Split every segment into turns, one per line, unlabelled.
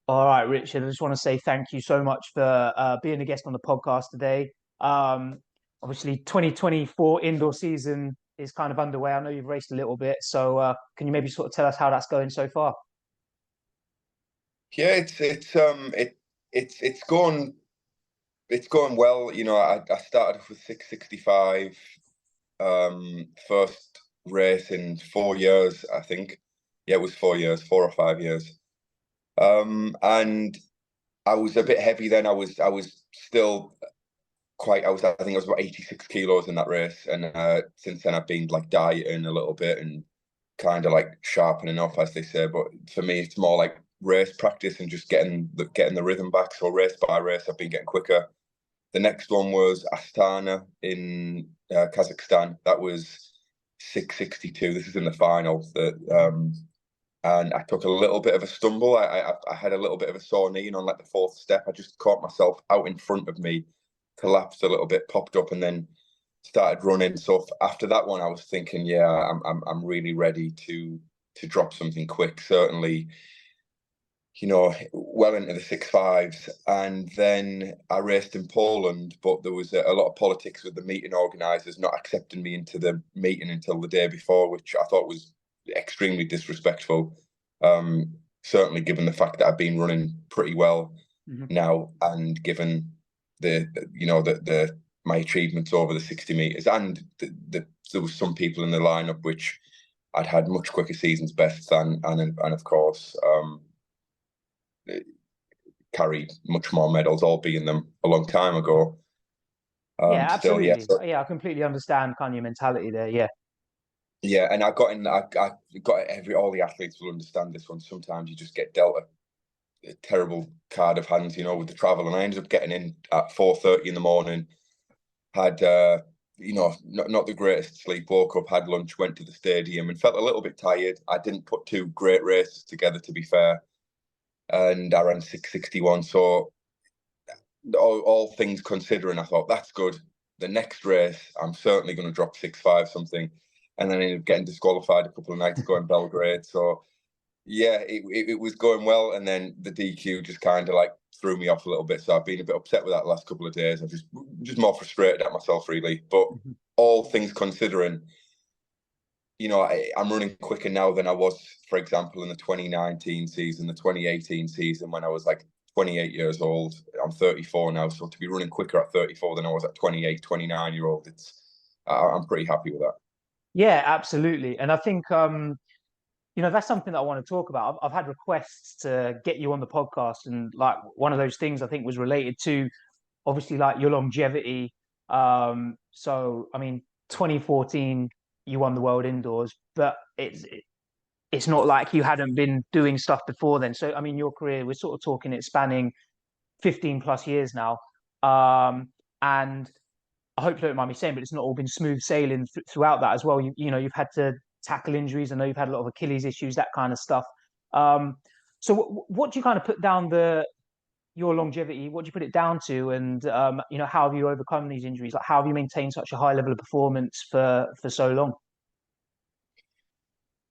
All right, Richard, I just want to say thank you so much for being a guest on the podcast today. Um, Obviously, 2024 indoor season is kind of underway. I know you've raced a little bit, so can you maybe sort of tell us how that's going so far?
Yeah, it's going well. I started off with 665, first race in 4 years, I think. Yeah, it was 4 years, 4 or 5 years. And I was a bit heavy then. I was still quite. I think I was about 86 kilos in that race, and since then I've been like dieting a little bit and kind of like sharpening up, as they say. But for me, it's more like race practice and just getting the rhythm back. So race by race, I've been getting quicker. The next one was Astana in Kazakhstan. That was 662. This is in the final. And I took a little bit of a stumble. I had a little bit of a sore knee, and on like the fourth step, I just caught myself out in front of me, collapsed a little bit, popped up, and then started running. So after that one, I was thinking, yeah, I'm really ready to drop something quick. Certainly, well into the 6.5s. And then I raced in Poland, but there was a lot of politics with the meeting organisers not accepting me into the meeting until the day before, which I thought was extremely disrespectful. Certainly, given the fact that I've been running pretty well
Mhm.
now, and given the my achievements over the 60 meters, and there was some people in the lineup which I'd had much quicker seasons best than, and of course carried much more medals, all being them a long time ago.
Yeah,
Still, yes,
absolutely. Yeah, I completely understand kind of your mentality there. Yeah.
yeah, and I got in. I got every all the athletes will understand this one. Sometimes you just get dealt a terrible card of hands, with the travel, and I ended up getting in at 4:30 in the morning. Had not the greatest sleep. Woke up, had lunch, went to the stadium, and felt a little bit tired. I didn't put two great races together, to be fair, and I ran 661. So all things considering, I thought that's good. The next race, I'm certainly going to drop 6.5 something, and then I ended up getting disqualified a couple of nights ago in Belgrade. So yeah, it was going well, and then the DQ just kind of like threw me off a little bit. So I've been a bit upset with that the last couple of days. I'm just more frustrated at myself, really. But
Mhm.
all things considering, I'm running quicker now than I was, for example, in the 2019 season, the 2018 season, when I was like 28 years old. I'm 34 now, so to be running quicker at 34 than I was at 28, 29 year old, I'm pretty happy with that.
Yeah, absolutely. And I think that's something that I want to talk about. I've had requests to get you on the podcast, and like one of those things I think was related to obviously like your longevity. So I mean, 2014 you won the world indoors, but it's not like you hadn't been doing stuff before then. So I mean, your career, we're sort of talking it spanning 15 plus years now. And I hope you don't mind me saying, but it's not all been smooth sailing throughout that as well. You've had to tackle injuries. I know you've had a lot of Achilles issues, that kind of stuff. Um, so what do you kind of put down your longevity? What do you put it down to? And how have you overcome these injuries? Like, how have you maintained such a high level of performance for so long?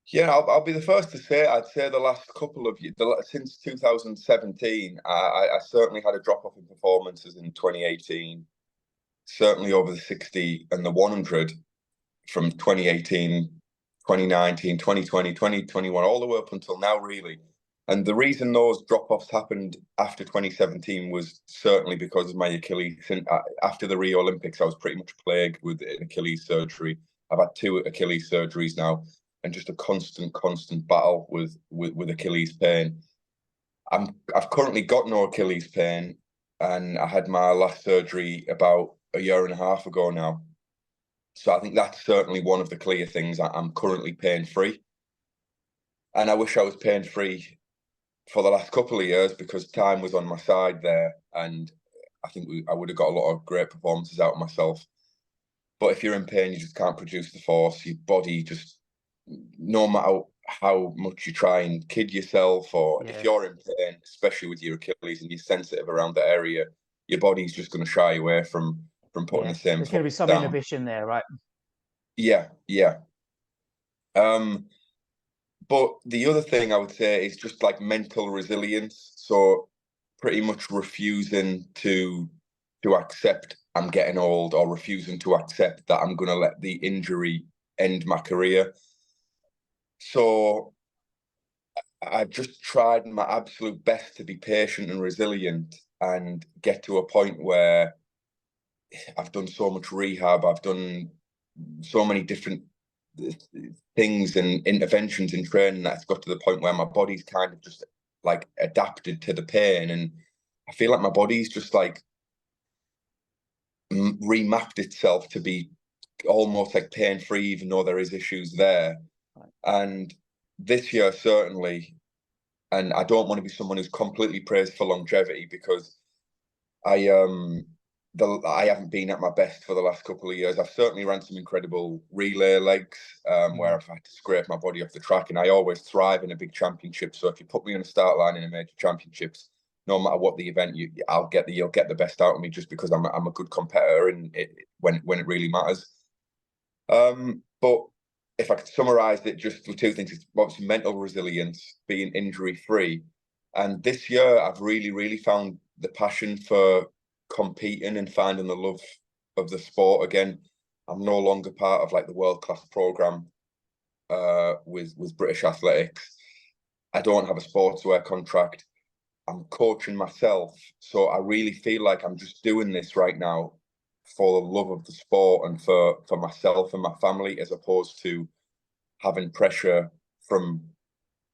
Yeah, I'll be the first to say. I'd say the last couple of years, since 2017, I certainly had a drop off in performances in 2018. Certainly over the 60 and the 100 from 2018, 2019, 2020, 2021, all the way up until now, really. And the reason those drop offs happened after 2017 was certainly because of my Achilles. And after the Rio Olympics, I was pretty much plagued with an Achilles surgery. I've had two Achilles surgeries now, and just a constant battle with Achilles pain. I've currently got no Achilles pain, and I had my last surgery about a year and a half ago now. So I think that's certainly one of the clear things. I'm currently pain free, and I wish I was pain free for the last couple of years because time was on my side there, and I think I would have got a lot of great performances out of myself. But if you're in pain, you just can't produce the force. Your body just, no matter how much you try and kid yourself, or if
Yeah,
you're in pain, especially with your Achilles and you're sensitive around the area, your body's just going to shy away from putting
yeah.
the same
There's going
force
to be some
down.
inhibition there, right?
Yeah, yeah. Um, But the other thing I would say is just like mental resilience. So pretty much refusing to accept I'm getting old, or refusing to accept that I'm going to let the injury end my career. So I've just tried my absolute best to be patient and resilient and get to a point where I've done so much rehab, I've done so many different things and interventions in training that it's got to the point where my body's kind of just like adapted to the pain, and I feel like my body's just like remapped itself to be almost like pain free, even though there is issues there. And this year certainly, and I don't want to be someone who's completely praised for longevity, because I I haven't been at my best for the last couple of years. I've certainly ran some incredible relay legs where I've had to scrape my body off the track, and I always thrive in a big championship. So if you put me on a start line in a major championships, no matter what the event, you'll get the best out of me, just because I'm a good competitor in it when it really matters. But if I could summarize it just with two things, it's obviously mental resilience, being injury free. And this year, I've really found the passion for competing and finding the love of the sport again. I'm no longer part of like the world class program with British Athletics. I don't have a sportswear contract. I'm coaching myself, so I really feel like I'm just doing this right now for the love of the sport and for myself and my family, as opposed to having pressure from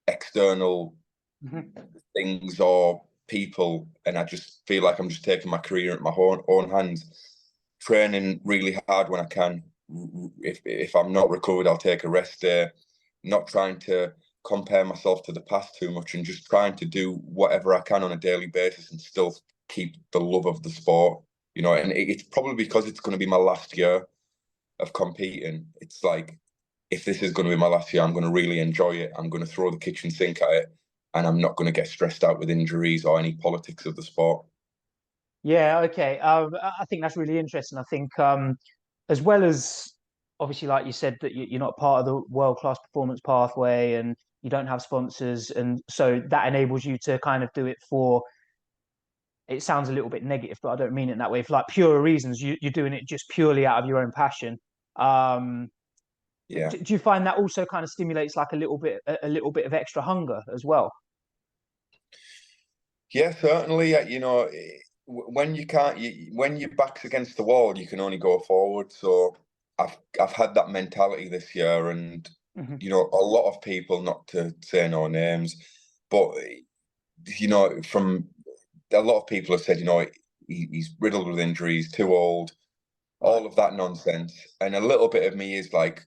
external things or people. And I just feel like I'm just taking my career in my own hands, training really hard when I can. If I'm not recovered, I'll take a rest day, not trying to compare myself to the past too much, and just trying to do whatever I can on a daily basis and still keep the love of the sport, you know. And it's probably because it's going to be my last year of competing. It's like, if this is going to be my last year, I'm going to really enjoy it. I'm going to throw the kitchen sink at it, and I'm not going to get stressed out with injuries or any politics of the sport.
Yeah, okay. I think that's really interesting. I think as well as obviously, like you said, that you're not part of the world-class performance pathway and you don't have sponsors, and so that enables you to kind of do it for, it sounds a little bit negative, but I don't mean it that way, for like pure reasons. You're doing it just purely out of your own passion. Um,
Yeah.
do you find that also kind of stimulates like a little bit of extra hunger as well?
Yeah, certainly. You know, when you can't, when your back's against the wall, you can only go forward. So I've had that mentality this year, and
Hmm.
you know, a lot of people, not to say no names, but you know, from a lot of people have said, you know, he's riddled with injuries, too old,
Right.
all of that nonsense. And a little bit of me is like,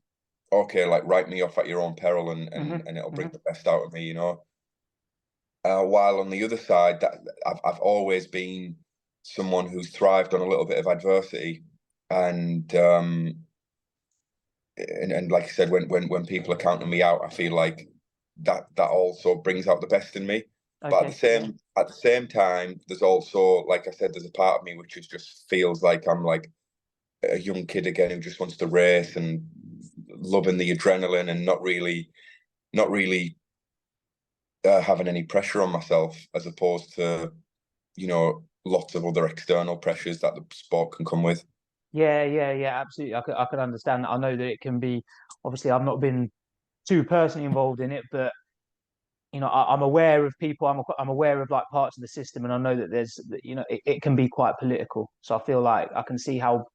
okay, like write me off at your own peril, and
Hmm.
and it'll bring
Hmm.
the best out of me, you know. While on the other side, that I've always been someone who's thrived on a little bit of adversity, and and like I said, when people are counting me out, I feel like that also brings out the best in me. But
Okay. Yeah.
at the same time, there's also, like I said, there's a part of me which is just feels like I'm like a young kid again, who just wants to race and loving the adrenaline, and not really having any pressure on myself, as opposed to, you know, lots of other external pressures that the sport can come with.
Yeah, absolutely. I could understand that. I know that it can be, obviously, I've not been too personally involved in it, but you know, I'm aware of people. I'm aware of like parts of the system, and I know that you know, it can be quite political. So I feel like I can see how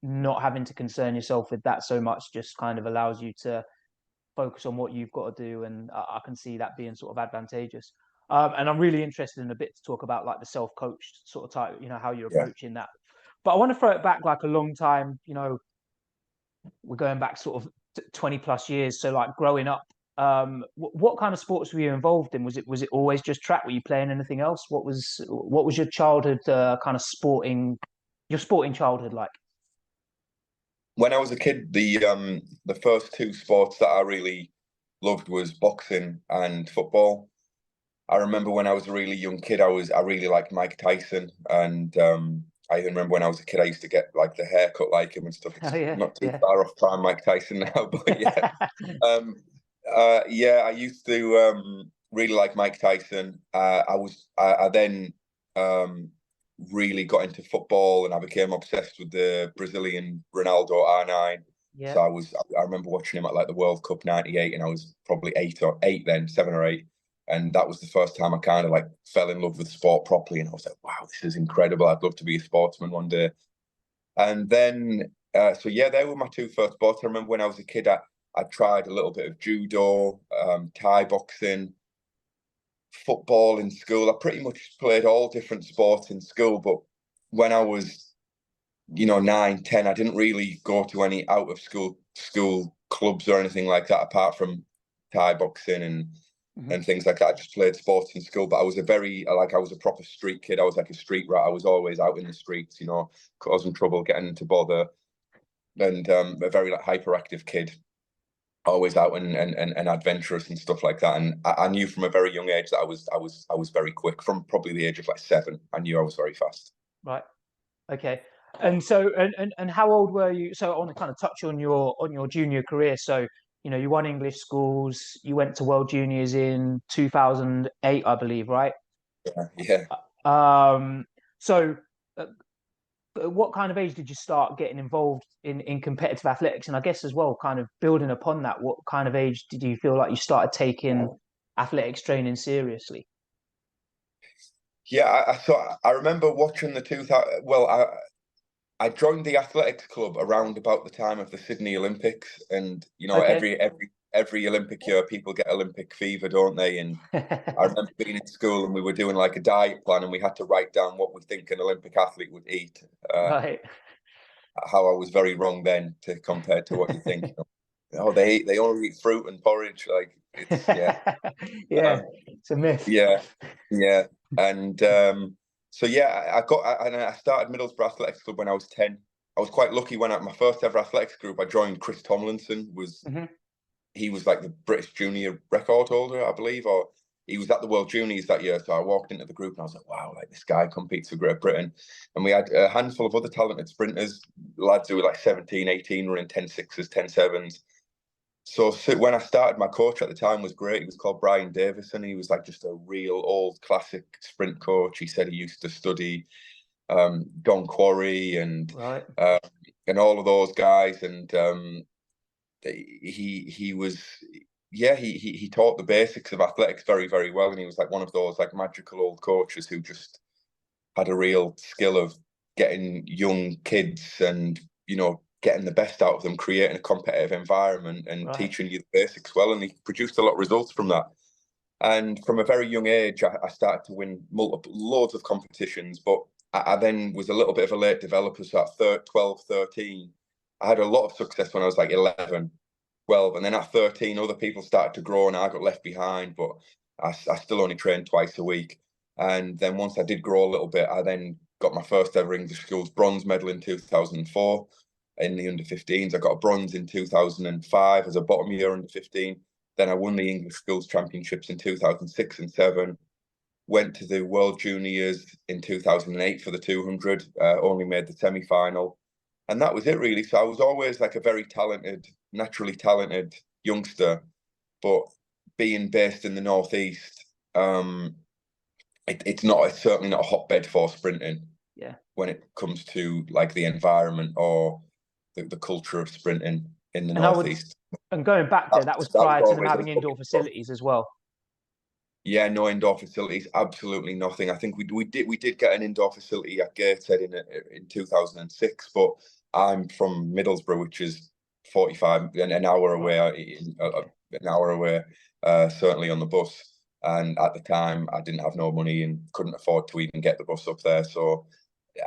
not having to concern yourself with that so much just kind of allows you to focus on what you've got to do, and I can see that being sort of advantageous. And I'm really interested in a bit to talk about like the self-coached sort of type, you know, how you're
Yeah.
approaching that. But I want to throw it back like a long time. You know, we're going back sort of 20 plus years. So like growing up, what kind of sports were you involved in? Was it always just track? Were you playing anything else? What was your childhood kind of your sporting childhood like?
When I was a kid, the first two sports that I really loved was boxing and football. I remember when I was a really young kid, I really liked Mike Tyson, and I even remember when I was a kid, I used to get like the haircut like him and stuff.
Oh
It's
yeah,
not too
yeah.
far off prime Mike Tyson now, but yeah. Um, Yeah, I used to really like Mike Tyson. I then really got into football, and I became obsessed with the Brazilian Ronaldo R9.
Yeah.
So I remember watching him at like the World Cup '98, and I was probably seven or eight, and that was the first time I kind of like fell in love with sport properly, and I was like, wow, this is incredible. I'd love to be a sportsman one day. And then, so yeah, they were my two first sports. I remember when I was a kid, I tried a little bit of judo, Thai boxing, football in school. I pretty much played all different sports in school. But when I was, 9, 10, I didn't really go to any out of school clubs or anything like that, apart from Thai boxing
Hmm.
and things like that. I just played sports in school, but I was I was a proper street kid. I was like a street rat. I was always out in the streets, causing trouble, getting into bother, and a very like hyperactive kid, always out and adventurous and stuff like that. And I knew from a very young age that I was very quick. From probably the age of like 7, I knew I was very fast.
Right. Okay. And so, and how old were you? So I want to kind of touch on your junior career. So, you won English schools. You went to World Juniors in 2008, I believe, right?
Yeah, yeah.
Um, so, uh, what kind of age did you start getting involved in competitive athletics? And I guess as well, kind of building upon that, what kind of age did you feel like you started taking athletics training seriously?
Yeah, I remember watching the 2000. Well, I joined the athletics club around about the time of the Sydney Olympics, and
Okay.
every Olympic year people get Olympic fever, don't they? And I remember being in school and we were doing like a diet plan, and we had to write down what we think an Olympic athlete would eat.
Right.
How I was very wrong then to compared to what you think. Oh, they only eat fruit and porridge. Like it's yeah,
Yeah,
um,
it's a myth.
yeah, yeah. And so yeah, and I started Middlesbrough Athletics Club when I was 10. I was quite lucky when my first ever athletics group I joined. Chris Tomlinson was
Hmm.
he was like the British junior record holder, I believe, or he was at the World Juniors that year. So I walked into the group and I was like, wow, like this guy competes for Great Britain. And we had a handful of other talented sprinters, lads who were like 17, 18, running 10.6s, 10.7s. So when I started, my coach at the time was great. He was called Brian Davison. He was like just a real old classic sprint coach. He said he used to study Don Quarry
Right.
uh, and all of those guys. And he was he taught the basics of athletics very, very well. And he was like one of those like magical old coaches who just had a real skill of getting young kids and getting the best out of them, creating a competitive environment and
Right.
teaching you the basics well. And he produced a lot of results from that. And from a very young age, I started to win loads of competitions. But I then was a little bit of a late developer. So at 12, 13, I had a lot of success when I was like 11, 12. And then at 13, other people started to grow and I got left behind. But I still only trained twice a week. And then once I did grow a little bit, I then got my first ever English schools bronze medal in 2004 in the under 15s. I got a bronze in 2005 as a bottom year under 15. Then I won the English Schools Championships in 2006 and 7. Went to the World Juniors in 2008 for the 200. Only made the semi-final, and that was it really. So I was always like a very talented, naturally talented youngster, but being based in the northeast, it's certainly not a hotbed for sprinting
Yeah.
when it comes to like the environment or the culture of sprinting in the
And I would,
northeast.
and going back there, that was
That was
prior to them
always a
having indoor
stumbling block.
facilities as well.
Yeah, no indoor facilities, absolutely nothing. I think we did get an indoor facility at Gateshead in 2006, but I'm from Middlesbrough, which is 45 an hour
Right.
away,
Okay.
an hour away, certainly on the bus. And at the time, I didn't have no money and couldn't afford to even get the bus up there. So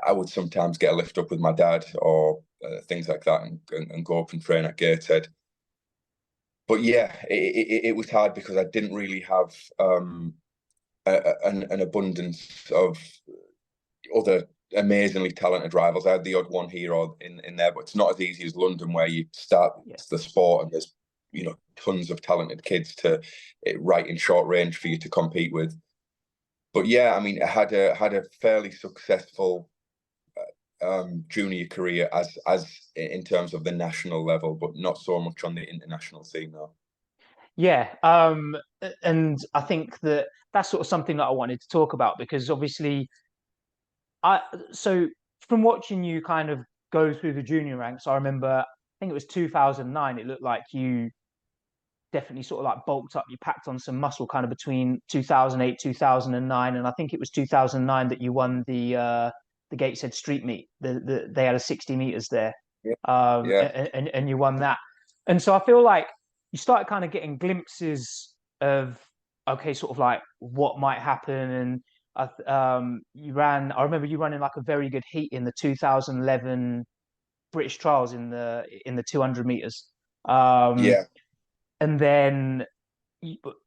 I would sometimes get a lift up with my dad or things like that and go up and train at Gateshead. But yeah, it was hard because I didn't really have an abundance of other amazingly talented rivals. I had the odd one here or in there, but it's not as easy as London where you start
Yeah.
the sport and there's tons of talented kids to right in short range for you to compete with. But yeah, I mean, I had a fairly successful junior career as in terms of the national level, but not so much on the international scene now.
Yeah, and I think that that's sort of something that I wanted to talk about because obviously I so from watching you kind of go through the junior ranks, I remember I think it was 2009. It looked like you definitely sort of like bulked up. You packed on some muscle kind of between 2008, 2009, and I think it was 2009 that you won the Gateshead Street Meet. They had a 60 meters there,
Yeah. Yeah.
and you won that. And so I feel like you started kind of getting glimpses of okay, sort of like what might happen. And you ran. I remember you running like a very good heat in the 2011 British trials in the 200 meters. Um,
Yeah.
and then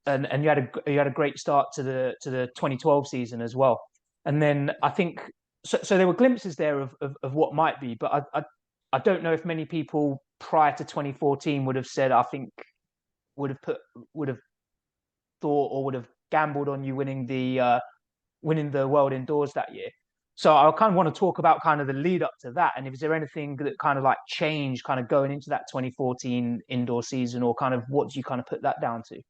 and you had a great start to the 2012 season as well. And then I think so there were glimpses there of what might be, but I don't know if many people prior to 2014 would have said I think would have put would have thought or would have gambled on you winning the world indoors that year. So I kind of want to talk about kind of the lead up to that, and if there anything that kind of like changed kind of going into that 2014 indoor season, or kind of what do you kind of put that down to?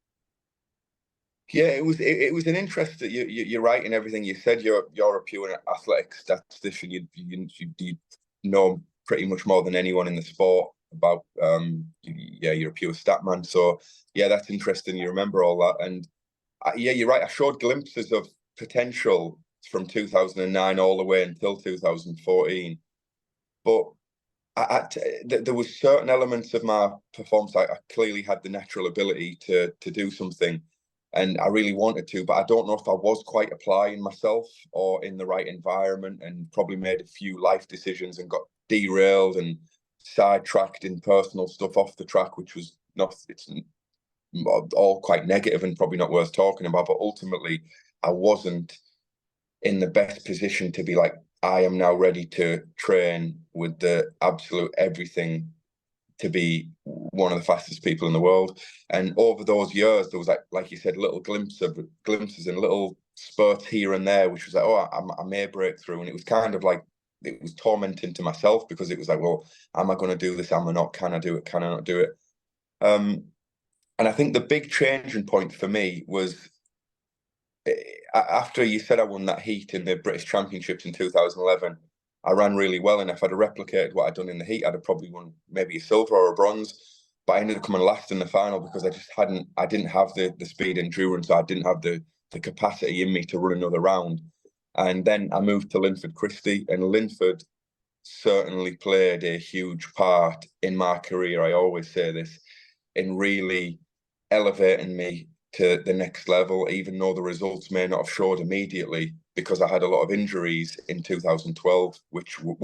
Yeah, it was an interest that you're right in everything you said. You're a pure athletic statistician. You know pretty much more than anyone in the sport about yeah, you're a pure stat man. So yeah, that's interesting. You remember all that, and yeah, you're right. I showed glimpses of potential from 2009 all the way until 2014, but there was certain elements of my performance I clearly had the natural ability to do something, and I really wanted to, but I don't know if I was quite applying myself or in the right environment, and probably made a few life decisions and got derailed and sidetracked in personal stuff off the track, which was not it's all quite negative and probably not worth talking about. But ultimately, I wasn't in the best position to be like, I am now ready to train with the absolute everything to be one of the fastest people in the world. And over those years, there was like you said, little glimpses and little spurts here and there, which was like, oh, I may break through. And it was kind of like it was tormenting to myself because it was like, well, am I going to do this? Am I not? Can I do it? Can I not do it? Um, and I think the big changing point for me was after you said I won that heat in the British Championships in 2011. I ran really well, and if I'd have replicated what I'd done in the heat, I'd have probably won maybe a silver or a bronze. But I ended up coming last in the final because I didn't have the speed endurance, I didn't have the capacity in me to run another round. And then I moved to Linford Christie, and Linford certainly played a huge part in my career. I always say this, in really elevating me to the next level, even though the results may not have showed immediately, because I had a lot of injuries in 2012, which were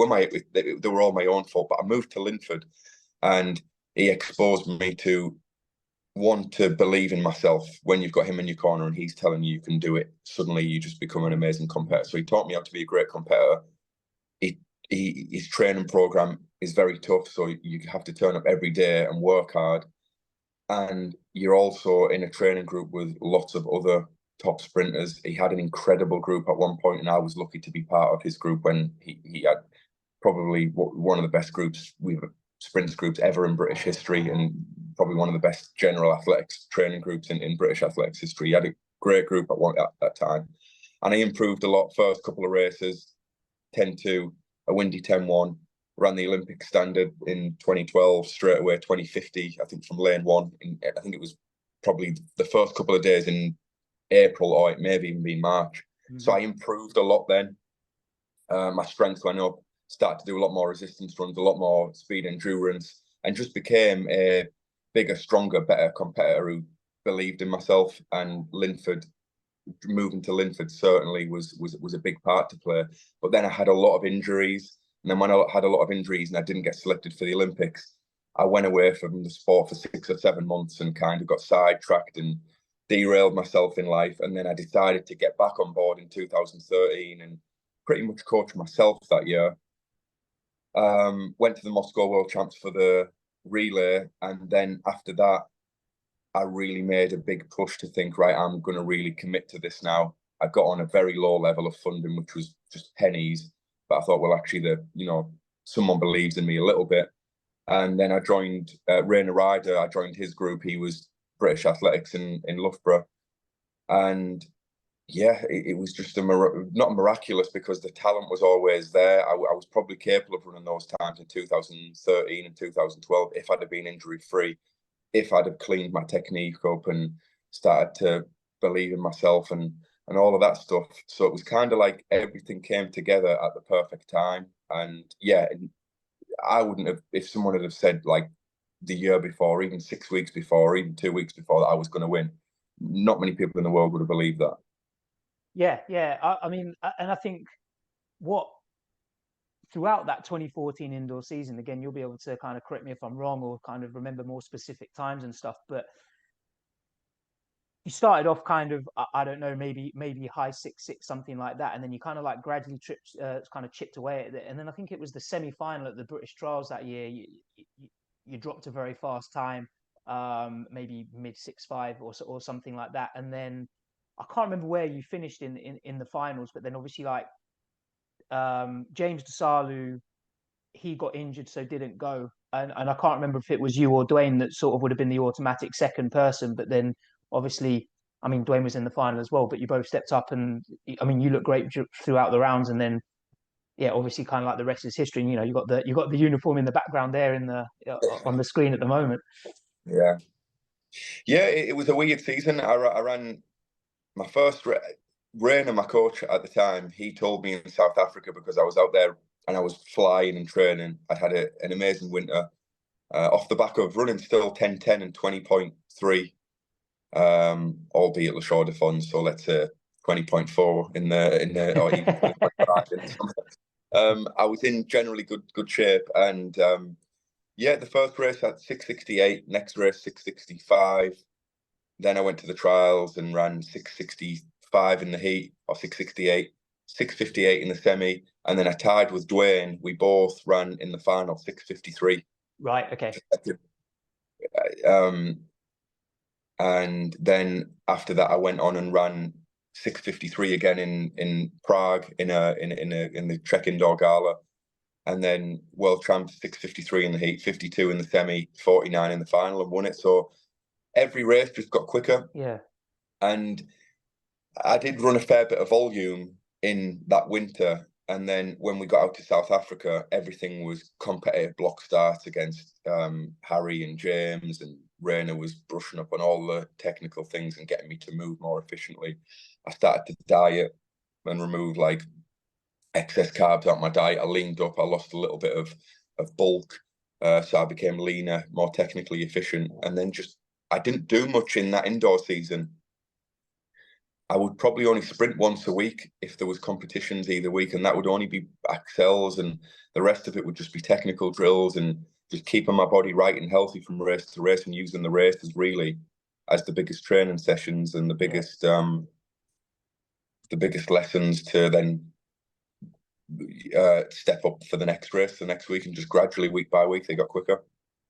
they were all my own fault. But I moved to Linford, and he exposed me to want to believe in myself. When you've got him in your corner and he's telling you you can do it, suddenly you just become an amazing competitor. So he taught me how to be a great competitor. His training program is very tough, so you have to turn up every day and work hard. And you're also in a training group with lots of other top sprinters. He had an incredible group at one point, and I was lucky to be part of his group when he had probably one of the best groups sprints groups ever in British history, and probably one of the best general athletics training groups in British athletics history. He had a great group at that time, and he improved a lot. First couple of races, 10-2, a windy 10-1. Ran the Olympic standard in 2012 straight away, 2050, I think, from lane one. I think it was probably the first couple of days in April, or it may have even been March. Mm-hmm. So I improved a lot then. My strength went up, started to do a lot more resistance runs, a lot more speed endurance, and just became a bigger, stronger, better competitor who believed in myself. And moving to Linford certainly was a big part to play. But then I had a lot of injuries. And then when I had a lot of injuries and I didn't get selected for the Olympics, I went away from the sport for 6 or 7 months and kind of got sidetracked and derailed myself in life. And then I decided to get back on board in 2013 and pretty much coach myself that year. Went to the Moscow World Champs for the relay. And then after that, I really made a big push to think, right, I'm going to really commit to this now. I got on a very low level of funding, which was just pennies. But I thought, well, actually, someone believes in me a little bit. And then I joined Rainer Ryder. I joined his group. He was British Athletics in Loughborough. And yeah, it was just not miraculous, because the talent was always there. I was probably capable of running those times in 2013 and 2012 if I'd have been injury free, if I'd have cleaned my technique up and started to believe in myself and all of that stuff. So it was kind of like everything came together at the perfect time. And yeah, I wouldn't have, if someone had have said like the year before, even 6 weeks before, or even 2 weeks before, that I was going to win, not many people in the world would have believed that.
Yeah. I mean, and I think what throughout that 2014 indoor season, again, you'll be able to kind of correct me if I'm wrong or kind of remember more specific times and stuff, but you started off kind of, I don't know, maybe high 6'6", something like that, and then you kind of like gradually kind of chipped away at it. And then I think it was the semi-final at the British Trials that year. You dropped a very fast time, maybe mid 6'5" or something like that. And then I can't remember where you finished in the finals, but then obviously like James DeSalu, he got injured, so didn't go. And I can't remember if it was you or Dwayne that sort of would have been the automatic second person. But then obviously, I mean, Dwayne was in the final as well, but you both stepped up and I mean, you looked great throughout the rounds. And then, yeah, obviously kind of like the rest is history. And, you know, you got the uniform in the background there on the screen at the moment.
Yeah. Yeah, it was a weird season. I ran my first Rainer, my coach at the time, he told me in South Africa, because I was out there and I was flying and training. I'd had an amazing winter off the back of running still 10:10 and 20.3, albeit Le Chaux de Fonds, so let's say 20.4 in the or even 20.5 in the summer. I was in generally good shape, and yeah, the first race at 6:68, next race 6:65. Then I went to the trials and ran 6:65 in the heat, or 6:68, 6:58 in the semi, and then I tied with Dwayne. We both ran in the final 6:53.
Right. Okay.
And then after that, I went on and ran 6:53 again in Prague in the Trek Indoor Gala, and then world champ 6:53 in the heat, 52 in the semi, 49 in the final, and won it. So every race just got quicker.
Yeah.
And I did run a fair bit of volume in that winter. And then when we got out to South Africa, everything was competitive block starts against Harry and James, and Rainer was brushing up on all the technical things and getting me to move more efficiently. I started to diet and remove like excess carbs out of my diet. I leaned up, I lost a little bit of bulk. So I became leaner, more technically efficient. And then I didn't do much in that indoor season. I would probably only sprint once a week if there was competitions either week, and that would only be accels, and the rest of it would just be technical drills and just keeping my body right and healthy from race to race, and using the races really as the biggest training sessions and the biggest lessons to then step up for the next race the next week, and just gradually week by week they got quicker.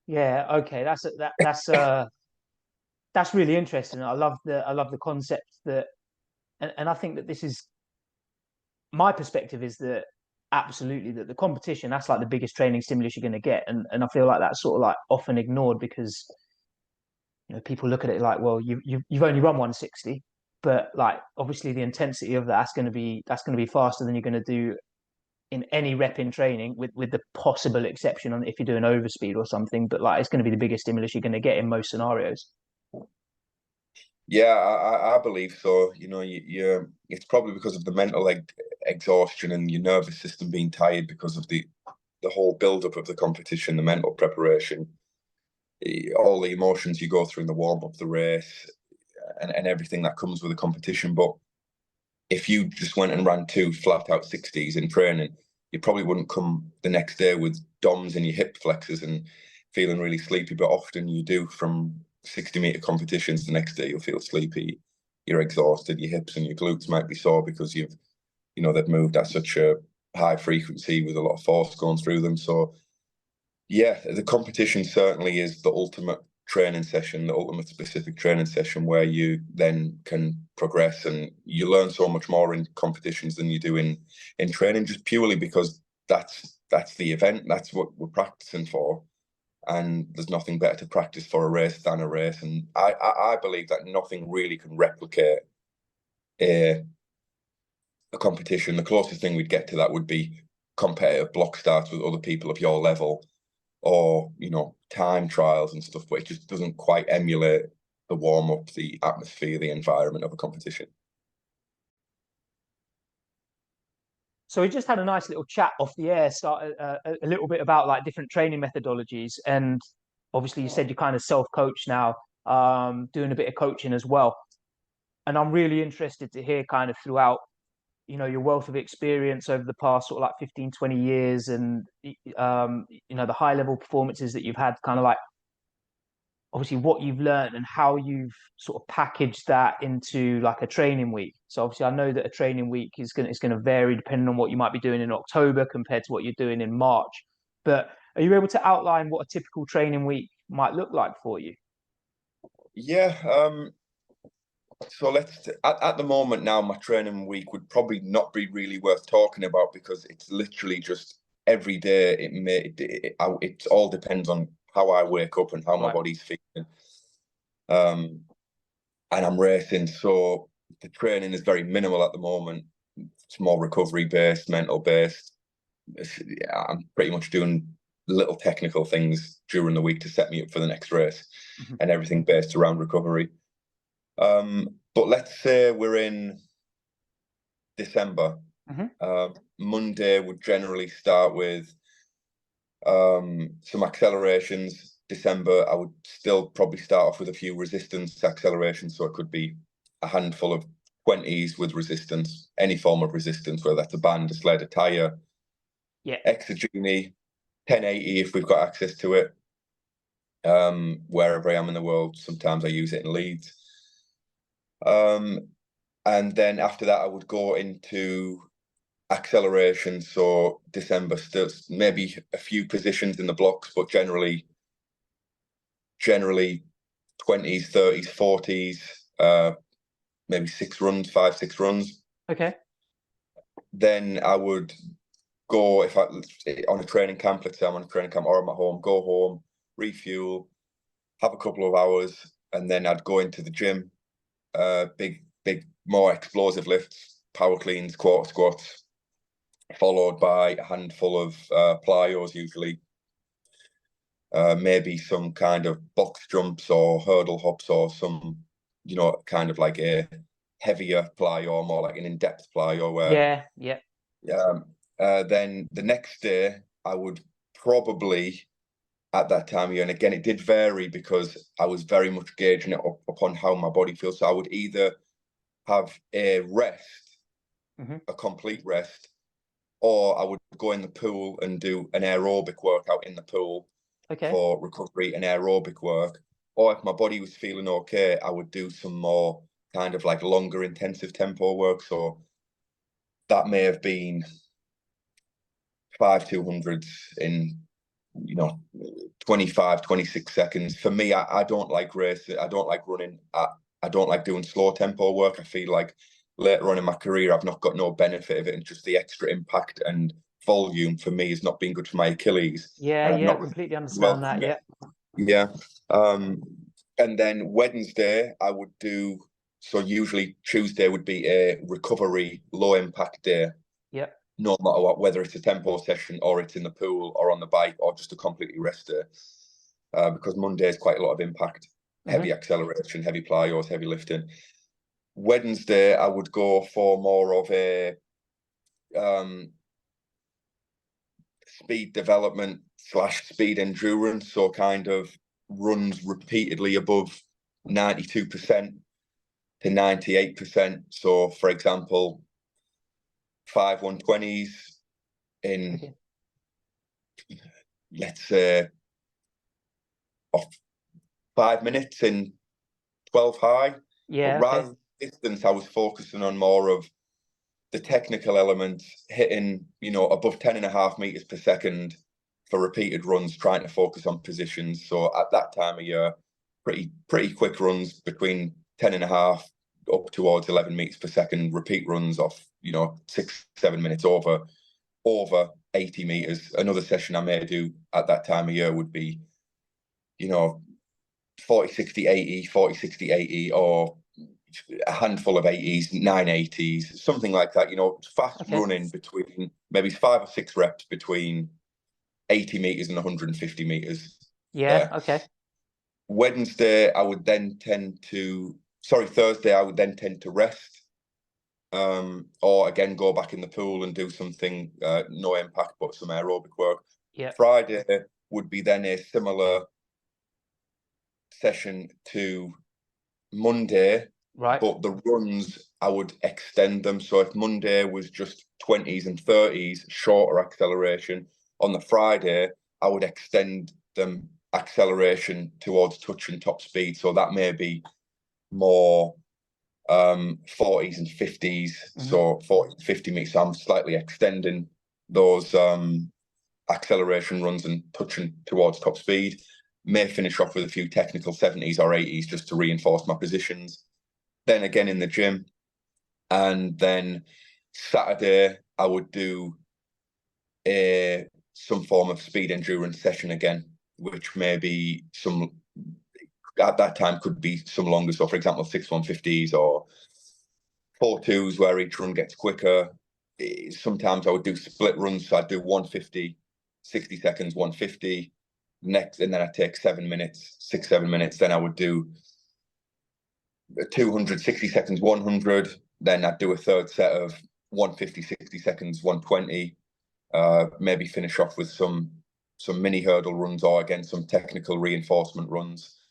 Yeah. Okay. That's really interesting. I love the concept that, and I think that this is my perspective is that absolutely that the competition, that's like the biggest training stimulus you're going to get, and I feel like that's sort of like often ignored, because you know people look at it like, well, you've only run 160, but like obviously the intensity of that's going to be faster than you're going to do in any rep in training, with the possible exception on if you're doing overspeed or something. But like it's going to be the biggest stimulus you're going to get in most scenarios.
Yeah, I believe so. You know, it's probably because of the mental exhaustion and your nervous system being tired because of the whole build-up of the competition, the mental preparation, all the emotions you go through in the warm-up, the race, and everything that comes with a competition. But if you just went and ran 2 flat-out 60s in training, you probably wouldn't come the next day with DOMs in your hip flexors and feeling really sleepy. But often you do from 60-meter competitions. The next day you'll feel sleepy, you're exhausted, your hips and your glutes might be sore because they've moved at such a high frequency with a lot of force going through them. So yeah, the competition certainly is the ultimate training session, the ultimate specific training session, where you then can progress, and you learn so much more in competitions than you do in training, just purely because that's the event, that's what we're practicing for. and there's nothing better to practice for a race than a race. And I believe that nothing really can replicate a competition. The closest thing we'd get to that would be competitive block starts with other people of your level, or time trials and stuff, but it just doesn't quite emulate the warm-up, the atmosphere, the environment of a competition.
So we just had a nice little chat off the air, start a little bit about like different training methodologies, and obviously you said you kind of self-coach now, doing a bit of coaching as well. And I'm really interested to hear kind of throughout, your wealth of experience over the past sort of like 15, 20 years, and the high level performances that you've had, kind of like obviously what you've learned and how you've sort of packaged that into like a training week. So obviously I know that a training week is going to vary depending on what you might be doing in October compared to what you're doing in March. But are you able to outline what a typical training week might look like for you?
Yeah. So at the moment now, my training week would probably not be really worth talking about, because it's literally just every day. It all depends on how I wake up and how my body's feeling. And I'm racing, so the training is very minimal at the moment. It's more recovery based, mental based. I'm pretty much doing little technical things during the week to set me up for the next race, and everything based around recovery. But let's say we're in December. Monday would generally start with some accelerations. December, I would still probably start off with a few resistance accelerations. So it could be a handful of 20s with resistance, any form of resistance, whether that's a band, a sled, a tire, exogeny, 1080 if we've got access to it. Wherever I am in the world, sometimes I use it in Leeds. And then after that, I would go into acceleration. So December, still maybe a few positions in the blocks, but generally 20s, 30s, 40s, maybe 5, 6 runs.
Okay.
Then I would go, if I on a training camp, let's say I'm on a training camp or I'm at home, go home, refuel, have a couple of hours, and then I'd go into the gym, big, more explosive lifts, power cleans, quarter squats, followed by a handful of plyos usually. Maybe some kind of box jumps or hurdle hops, or some, kind of like a heavier plyo, more like an in-depth plyo. Where then the next day I would probably, at that time of year, and again it did vary because I was very much gauging it upon how my body feels. So I would either have a rest, a complete rest, or I would go in the pool and do an aerobic workout in the pool. For recovery and aerobic work. Or if my body was feeling okay, I would do some more kind of like longer intensive tempo work. So that may have been 5 200s in 25, 26 seconds. For me, I don't like racing. I don't like running. I don't like doing slow tempo work. I feel like later on in my career, I've not got no benefit of it, and just the extra impact and volume for me has not been good for my Achilles.
I completely understand that.
And then Wednesday I would do, so usually Tuesday would be a recovery low impact day. No matter what, whether it's a tempo session or it's in the pool or on the bike or just a completely rest day, because Monday is quite a lot of impact, heavy acceleration, heavy plyos, heavy lifting. Wednesday I would go for more of a speed development / speed endurance, so kind of runs repeatedly above 92% to 98%. So for example, 5 120s in let's say 5 minutes in 12 high. But rather than distance, I was focusing on more of the technical elements, hitting, above 10.5 meters per second for repeated runs, trying to focus on positions. So at that time of year, pretty quick runs between 10.5 up towards 11 meters per second, repeat runs off, 6, 7 minutes over 80 meters. Another session I may do at that time of year would be 40, 60, 80, 40, 60, 80, or a handful of 80s, 980s, something like that, fast running between maybe 5 or 6 reps between 80 meters and 150 meters.
Yeah. Okay.
Thursday, I would then tend to rest, or again, go back in the pool and do something, no impact, but some aerobic work.
Yeah.
Friday would be then a similar session to Monday,
Right.
but the runs, I would extend them. So if Monday was just 20s and 30s, shorter acceleration, on the Friday, I would extend them acceleration towards touch and top speed. So that may be more 40s and 50s. So 40 to 50 meters. So I'm slightly extending those acceleration runs and touching towards top speed. May finish off with a few technical 70s or 80s just to reinforce my positions. Then again in the gym. And then Saturday, I would do some form of speed endurance session again, which may be at that time could be some longer. So for example, 6 150s or 4 2s where each run gets quicker. Sometimes I would do split runs. So I'd do 150, 60 seconds, 150 next, and then I'd take 7 minutes, 6-7 minutes. Then I would do 200, 60 seconds, 100. Then I'd do a third set of 150, 60 seconds, 120. Maybe finish off with some mini hurdle runs, or again some technical reinforcement runs.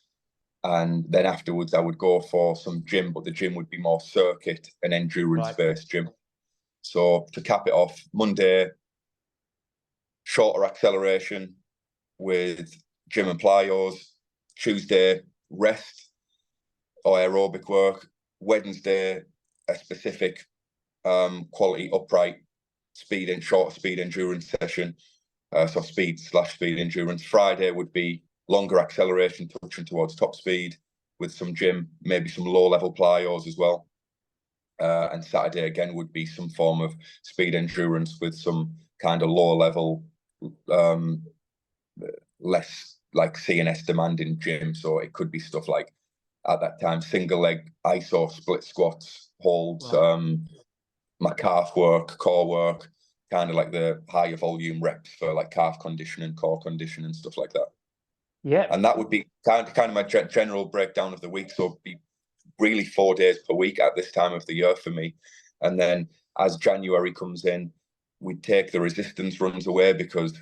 And then afterwards I would go for some gym, but the gym would be more circuit and endurance-based gym. So to cap it off, Monday, shorter acceleration with gym and plyos. Tuesday, rest or aerobic work. Wednesday, a specific quality upright speed and short speed endurance session. So speed/speed endurance. Friday would be longer acceleration, touching towards top speed with some gym, maybe some low level plyos as well. And Saturday again would be some form of speed endurance with some kind of low level, less like CNS demanding gym. So it could be stuff like, at that time, single leg iso split squats, holds, my calf work, core work, kind of like the higher volume reps for like calf condition and core condition and stuff like that.
Yeah.
And that would be kind of my general breakdown of the week. So it'd be really 4 days per week at this time of the year for me. And then as January comes in, we take the resistance runs away, because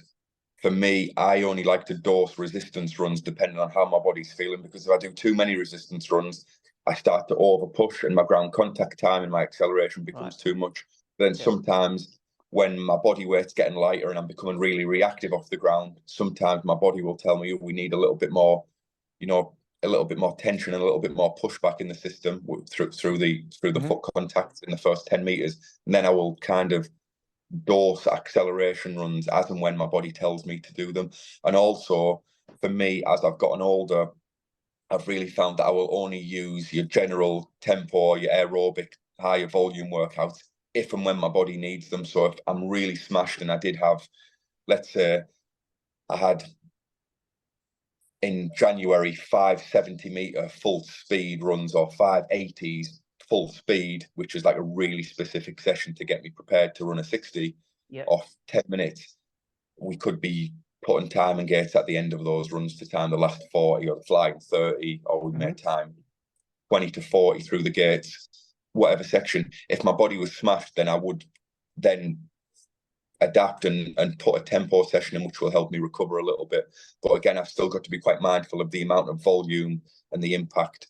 for me, I only like to dose resistance runs depending on how my body's feeling, because if I do too many resistance runs, I start to over push and my ground contact time and my acceleration becomes too much. Then sometimes when my body weight's getting lighter and I'm becoming really reactive off the ground, sometimes my body will tell me we need a little bit more, a little bit more tension and a little bit more pushback in the system through the foot contact in the first 10 meters. And then I will kind of dose acceleration runs as and when my body tells me to do them. And also for me, as I've gotten older, I've really found that I will only use your general tempo, your aerobic higher volume workouts if and when my body needs them. So if I'm really smashed, and I did have, let's say I had in January 5 70-meter full speed runs or 5 80s full speed, which is like a really specific session to get me prepared to run a 60 off 10 minutes. We could be putting time and gates at the end of those runs to time the last 40 or the flying 30, or we made time 20 to 40 through the gates, whatever section. If my body was smashed, then I would then adapt and put a tempo session in, which will help me recover a little bit. But again, I've still got to be quite mindful of the amount of volume and the impact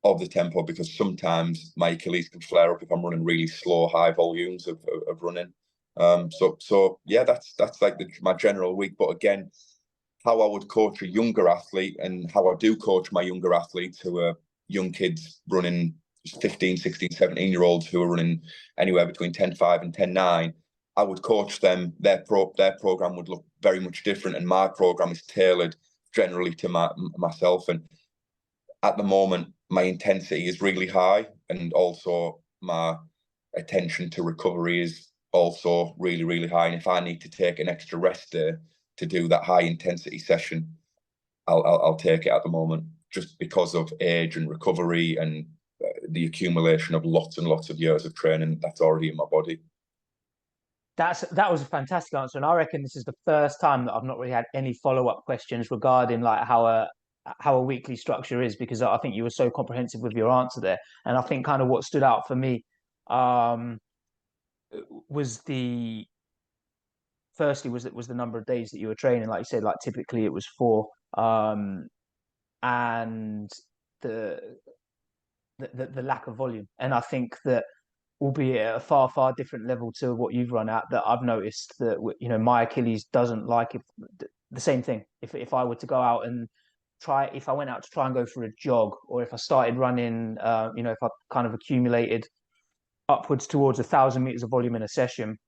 of the tempo, because sometimes my Achilles can flare up if I'm running really slow, high volumes of running. So yeah, that's like my general week. But again, how I would coach a younger athlete, and how I do coach my younger athletes who are young kids running 15, 16, 17-year-olds who are running anywhere between 10.5 and 10.9, I would coach them. Their program would look very much different, and my program is tailored generally to myself. And at the moment, my intensity is really high, and also my attention to recovery is also really, really high. And if I need to take an extra rest day to do that high intensity session, I'll take it at the moment, just because of age and recovery and the accumulation of lots and lots of years of training that's already in my body.
That was a fantastic answer, and I reckon this is the first time that I've not really had any follow-up questions regarding like how a weekly structure is, because I think you were so comprehensive with your answer there. And I think kind of what stood out for me um, was the firstly was the number of days that you were training. Like you said, like typically it was 4, and the, the lack of volume. And I think that, albeit at a far different level to what you've run at, that I've noticed that my Achilles doesn't like it. The same thing. If I were to go out and if I went out to try and go for a jog, or if I started running, if I kind of accumulated upwards towards 1,000 meters of volume in a session,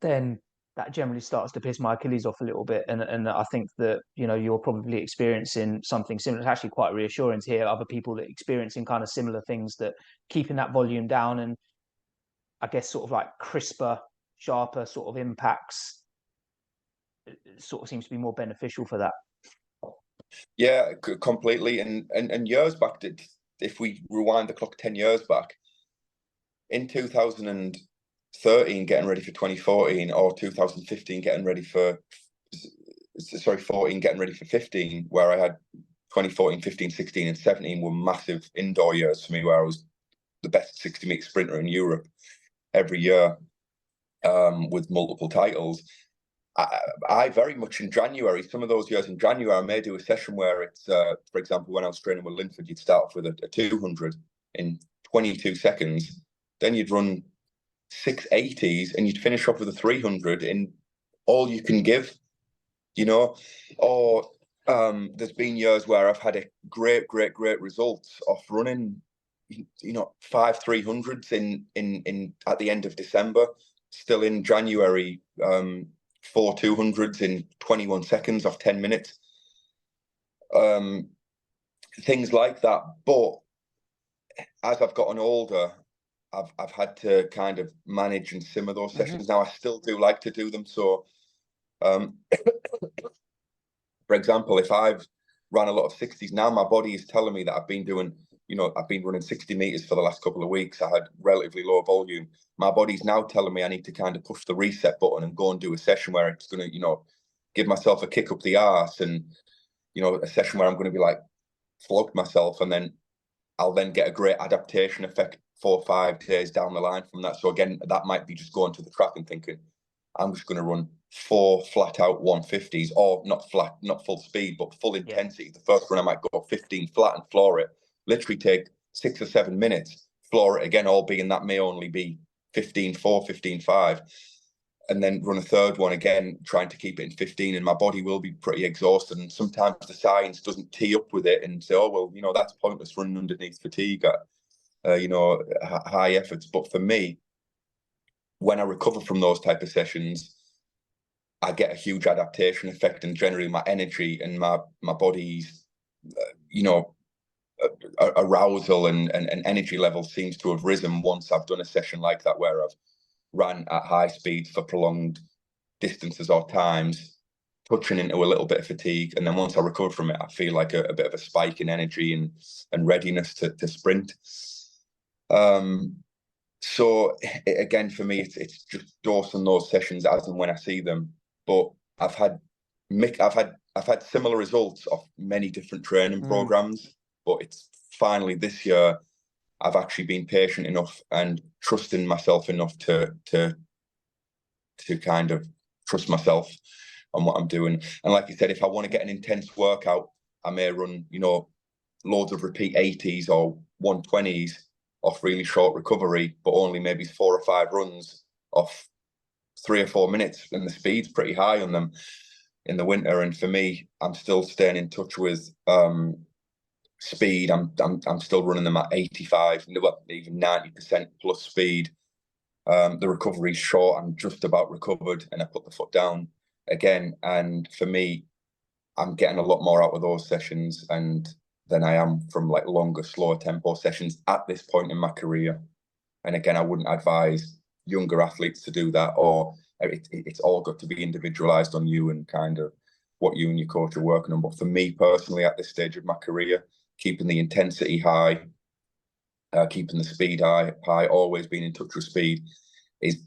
then that generally starts to piss my Achilles off a little bit. And I think that, you're probably experiencing something similar. It's actually quite reassuring to hear other people that are experiencing kind of similar things, that keeping that volume down and, I guess, sort of like crisper, sharper sort of impacts sort of seems to be more beneficial for that.
Yeah, completely. And years back, if we rewind the clock 10 years back, in 2013, getting ready for 2014, or 2015, getting ready for, 14, getting ready for 15, where I had 2014, 15, 16, and 17 were massive indoor years for me, where I was the best 60-meter sprinter in Europe every year, with multiple titles. I very much in January, some of those years in January, I may do a session where it's, for example, when I was training with Linford, you'd start off with a 200 in 22 seconds, then you'd run 680s, and you'd finish off with a 300 in all you can give, or there's been years where I've had a great results off running, 5 300s in at the end of December, still in January, 4 200s in 21 seconds off 10 minutes. Things like that. But as I've gotten older, I've had to kind of manage and simmer those sessions. Now I still do like to do them. So, for example, if I've run a lot of 60s, now my body is telling me that I've been doing, I've been running 60 meters for the last couple of weeks. I had relatively low volume. My body's now telling me I need to kind of push the reset button and go and do a session where it's going to, give myself a kick up the arse, and, a session where I'm going to be like flogged myself, and then I'll then get a great adaptation effect 4 or 5 days down the line from that. So again, that might be just going to the track and thinking, I'm just going to run 4 flat out 150s, or not full speed, but full intensity. Yeah. The first run I might go 15 flat and floor it, literally take 6 or 7 minutes, floor it again, all being that may only be 15-4, 15-5, and then run a third one again, trying to keep it in 15, and my body will be pretty exhausted. And sometimes the science doesn't tee up with it and say, oh, well, that's pointless running underneath fatigue at, high efforts. But for me, when I recover from those type of sessions, I get a huge adaptation effect, and generally my energy and my body's, arousal and energy level seems to have risen once I've done a session like that, where I've ran at high speeds for prolonged distances or times, touching into a little bit of fatigue. And then once I recover from it, I feel like a bit of a spike in energy and readiness to sprint. So again, for me, it's just dosing those sessions as and when I see them. But I've had similar results of many different training programs, but it's finally this year I've actually been patient enough and trusting myself enough to kind of trust myself on what I'm doing. And like you said, if I want to get an intense workout, I may run, loads of repeat 80s or 120s off really short recovery, but only maybe 4 or 5 runs off 3 or 4 minutes, and the speed's pretty high on them in the winter. And for me, I'm still staying in touch with speed. I'm still running them at 85, even 90% plus speed. The recovery's short. I'm just about recovered, and I put the foot down again. And for me, I'm getting a lot more out of those sessions than I am from like longer, slower tempo sessions at this point in my career. And again, I wouldn't advise younger athletes to do that, or it's all got to be individualized on you and kind of what you and your coach are working on. But for me personally, at this stage of my career, keeping the intensity high, keeping the speed high, always being in touch with speed,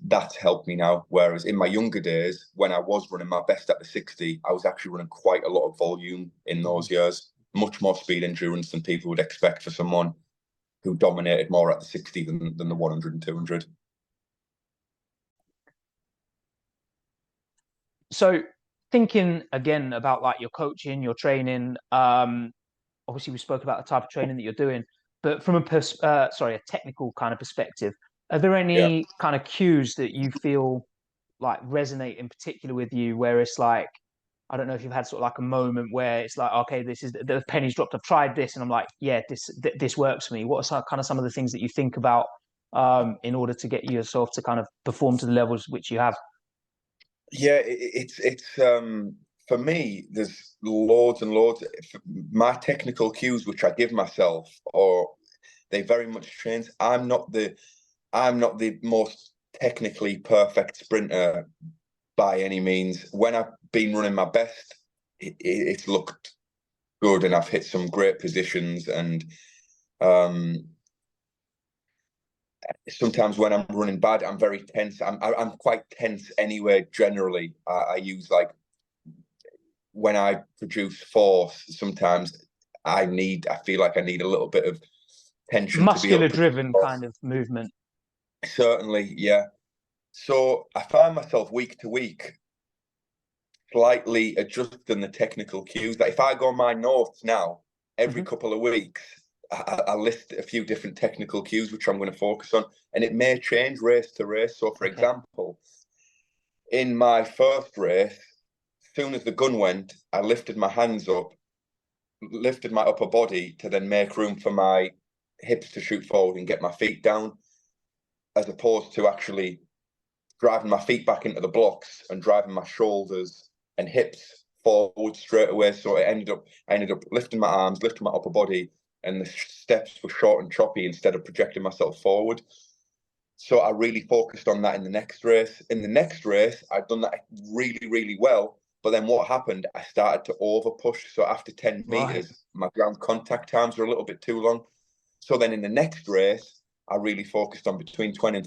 that's helped me now. Whereas in my younger days, when I was running my best at the 60, I was actually running quite a lot of volume in those years, much more speed endurance than people would expect for someone who dominated more at the 60 than the 100 and 200.
So thinking again about like your coaching, your training, obviously we spoke about the type of training that you're doing, but from a technical kind of perspective, are there any kind of cues that you feel like resonate in particular with you, where it's like, I don't know if you've had sort of like a moment where it's like, okay, this is the penny's dropped. I've tried this, and I'm like, yeah, this works for me. What are kind of some of the things that you think about in order to get yourself to kind of perform to the levels which you have?
Yeah, it's for me, there's loads and loads. My technical cues, which I give myself, or they very much change. I'm not the most technically perfect sprinter by any means. When I've been running my best, it's looked good, and I've hit some great positions. And sometimes when I'm running bad, I'm very tense. I'm quite tense anyway. Generally, I use, like, when I produce force, sometimes I feel like I need a little bit of tension to be able
Muscular
to produce
driven
force.
kind of movement.
Certainly, yeah. So I find myself week to week slightly adjusting the technical cues. That if I go on my notes now, every couple of weeks, I list a few different technical cues which I'm going to focus on, and it may change race to race. So, for example, in my first race, as soon as the gun went, I lifted my hands up, lifted my upper body to then make room for my hips to shoot forward and get my feet down, as opposed to actually driving my feet back into the blocks and driving my shoulders and hips forward straight away. So I ended up lifting my arms, lifting my upper body, and the steps were short and choppy instead of projecting myself forward. So I really focused on that in the next race. In the next race, I'd done that really, really well. But then what happened, I started to over push. So after 10 meters, my ground contact times were a little bit too long. So then in the next race, I really focused on between 20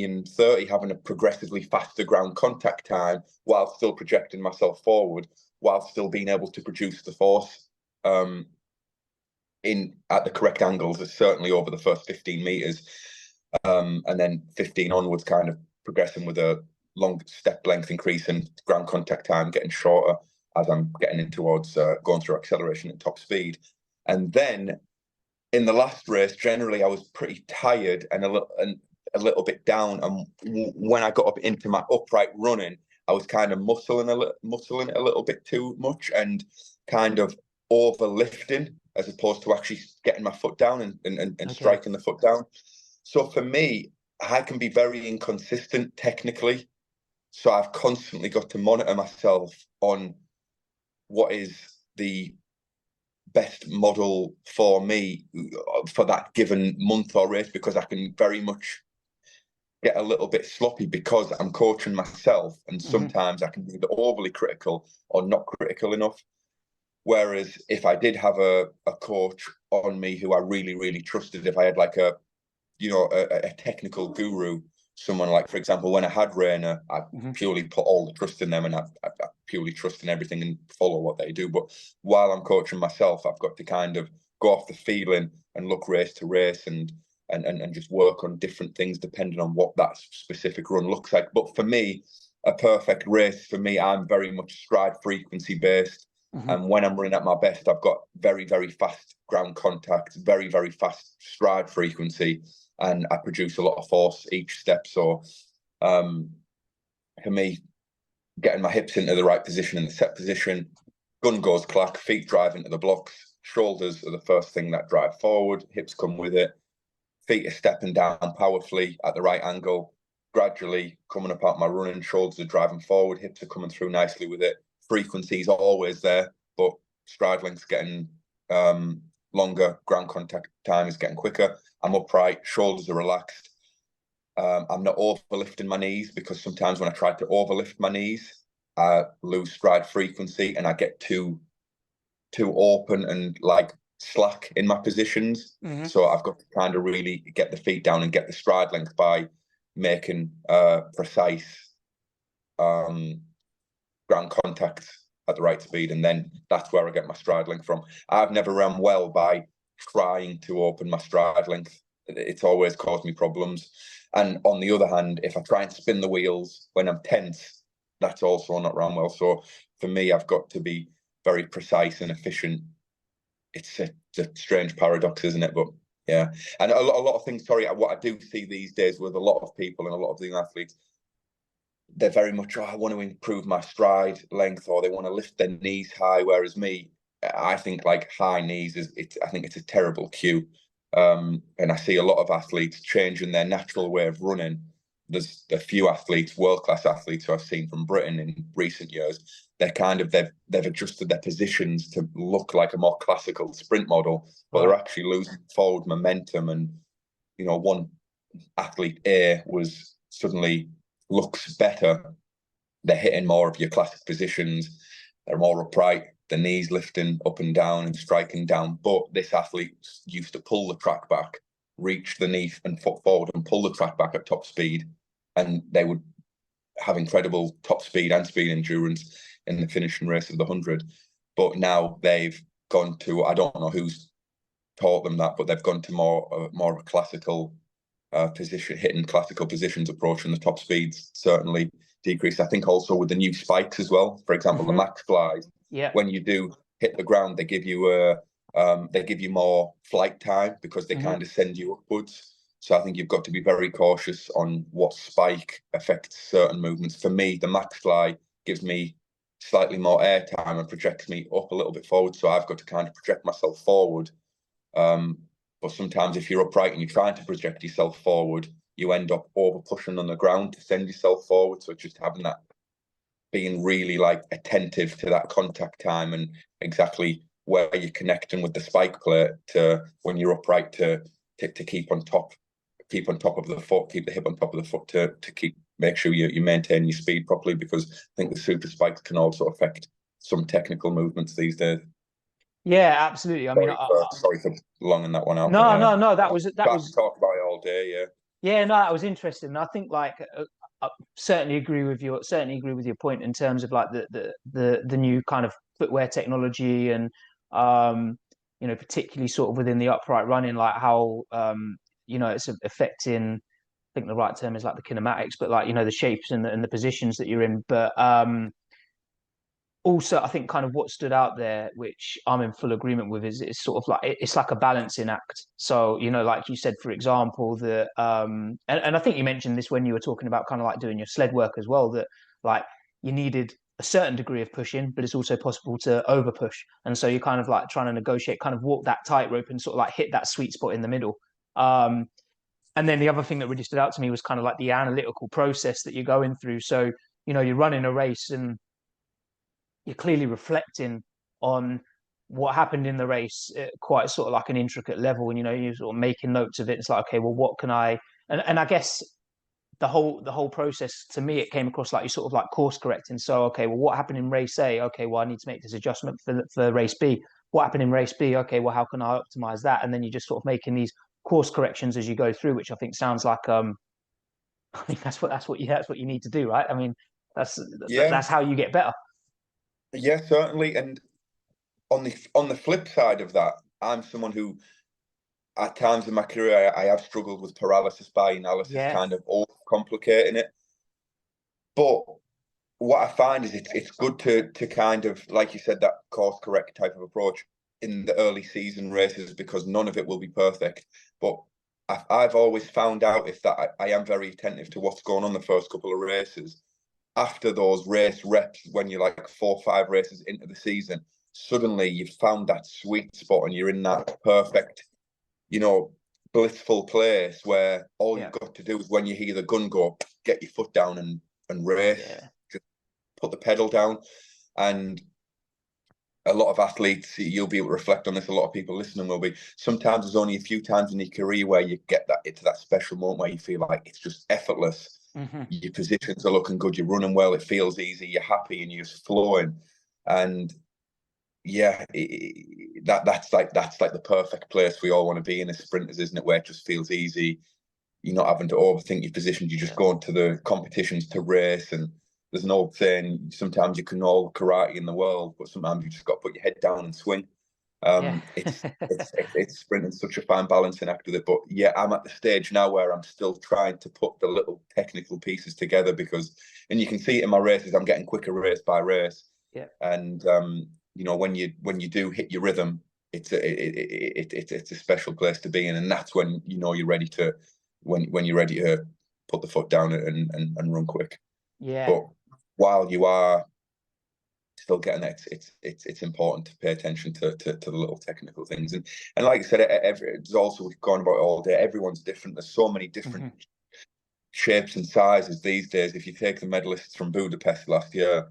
and 30, having a progressively faster ground contact time while still projecting myself forward, while still being able to produce the force at the correct angles, certainly over the first 15 meters. And then 15 onwards, kind of progressing with a long step length increase and ground contact time getting shorter as I'm getting in towards going through acceleration at top speed. And then in the last race, generally I was pretty tired and a little bit down. And when I got up into my upright running, I was kind of muscling it a little bit too much and kind of overlifting as opposed to actually getting my foot down and striking the foot down. So for me, I can be very inconsistent technically. So I've constantly got to monitor myself on what is the best model for me for that given month or race, because I can very much get a little bit sloppy because I'm coaching myself, and sometimes I can be overly critical or not critical enough. Whereas if I did have a coach on me who I really, really trusted, if I had like a technical guru, someone like, for example, when I had Rainer, I purely put all the trust in them, and I purely trust in everything and follow what they do. But while I'm coaching myself, I've got to kind of go off the feeling and look race to race and just work on different things depending on what that specific run looks like. But for me, a perfect race, for me, I'm very much stride frequency based. And when I'm running at my best, I've got very, very fast ground contact, very, very fast stride frequency, and I produce a lot of force each step. So for me, getting my hips into the right position in the set position, gun goes clack, feet drive into the blocks, shoulders are the first thing that drive forward, hips come with it, feet are stepping down powerfully at the right angle, gradually coming apart my running, shoulders are driving forward, hips are coming through nicely with it. Frequency is always there, but stride length's getting longer, ground contact time is getting quicker. I'm upright, shoulders are relaxed. I'm not overlifting my knees, because sometimes when I try to overlift my knees, I lose stride frequency and I get too open and like slack in my positions.
Mm-hmm.
So I've got to kind of really get the feet down and get the stride length by making precise ground contact at the right speed, and then that's where I get my stride length from. I've never ran well by trying to open my stride length. It's always caused me problems. And on the other hand, if I try and spin the wheels when I'm tense, that's also not run well. So for me, I've got to be very precise and efficient. It's a strange paradox, isn't it? But yeah, and a lot of things. Sorry, what I do see these days with a lot of people and a lot of the athletes, they're very much, oh, I want to improve my stride length, or they want to lift their knees high. Whereas me, I think like high knees I think it's a terrible cue. And I see a lot of athletes changing their natural way of running. There's a few athletes, world-class athletes who I've seen from Britain in recent years. They've adjusted their positions to look like a more classical sprint model, but they're actually losing forward momentum. And one athlete A was suddenly looks better. They're hitting more of your classic positions. They're more upright. The knees lifting up and down and striking down. But this athlete used to pull the track back, reach the knee and foot forward and pull the track back at top speed. And they would have incredible top speed and speed endurance in the finishing race of the 100. But now they've gone to, I don't know who's taught them that, but they've gone to more of a classical position, hitting classical positions approach, and the top speeds certainly decrease. I think also with the new spikes as well. For example, the max flies.
Yeah.
When you do hit the ground, they give you more flight time because they kind of send you upwards. So I think you've got to be very cautious on what spike affects certain movements. For me, the max fly gives me slightly more air time and projects me up a little bit forward. So I've got to kind of project myself forward. But sometimes if you're upright and you're trying to project yourself forward, you end up over pushing on the ground to send yourself forward. So just having that, being really like attentive to that contact time and exactly where you're connecting with the spike plate to when you're upright to keep on top of the foot, keep the hip on top of the foot to make sure you maintain your speed properly, because I think the super spikes can also affect some technical movements these days.
Yeah, absolutely. I mean,
sorry for longing that one out.
No,
yeah.
no. That was
talk about it all day. Yeah.
Yeah, no, that was interesting. And I think like I certainly agree with your point in terms of like the new kind of footwear technology and particularly sort of within the upright running, like how it's affecting. I think the right term is like the kinematics, but like the shapes and the positions that you're in. But also, I think kind of what stood out there, which I'm in full agreement with, is it's sort of like it's like a balancing act. So, like you said, for example, that and I think you mentioned this when you were talking about kind of like doing your sled work as well, that like you needed a certain degree of pushing, but it's also possible to over push. And so you're kind of like trying to negotiate, kind of walk that tightrope and sort of like hit that sweet spot in the middle. And then the other thing that really stood out to me was kind of like the analytical process that you're going through. So, you're running a race and you're clearly reflecting on what happened in the race at quite sort of like an intricate level, and you're sort of making notes of it. It's like, okay, well, what can I and I guess the whole process, to me, it came across like you sort of like course correcting. So okay, well, what happened in race A? Okay, well, I need to make this adjustment for race B. What happened in race B? Okay, well, how can I optimize that? And then you're just sort of making these course corrections as you go through, which I think sounds like I think that's what you need to do, right? I mean, that's how you get better.
Yeah, certainly. And on the flip side of that, I'm someone who, at times in my career, I have struggled with paralysis by analysis, kind of overcomplicating it. But what I find is it's good to kind of, like you said, that course correct type of approach in the early season races, because none of it will be perfect. But I've always found out if that I am very attentive to what's going on the first couple of races. After those race reps, when you're like 4 or 5 races into the season, suddenly you've found that sweet spot and you're in that perfect, blissful place where all you've got to do is, when you hear the gun go, get your foot down and race. Just put the pedal down. And a lot of athletes, you'll be able to reflect on this, a lot of people listening will be, sometimes there's only a few times in your career where you get that into that special moment where you feel like it's just effortless.
Mm-hmm.
Your positions are looking good, you're running well, it feels easy, you're happy, and you're just flowing. And yeah, that's like the perfect place we all want to be in as sprinters, isn't it? Where it just feels easy. You're not having to overthink your positions. You just go into the competitions to race. And there's an old saying: sometimes you can know all the karate in the world, but sometimes you just got to put your head down and swing.
Yeah.
It's sprinting such a fine balancing act with it. But yeah, I'm at the stage now where I'm still trying to put the little technical pieces together because, and you can see it in my races, I'm getting quicker race by race.
Yeah.
And you know, when you do hit your rhythm, it's a special place to be in, and that's when you know you're ready to when you're ready to put the foot down and run quick.
Yeah.
But while you are still getting that, it's important to pay attention to the little technical things. And like I said, it's also, we've gone about it all day. Everyone's different. There's so many different
Mm-hmm.
shapes and sizes these days. If you take the medalists from Budapest last year,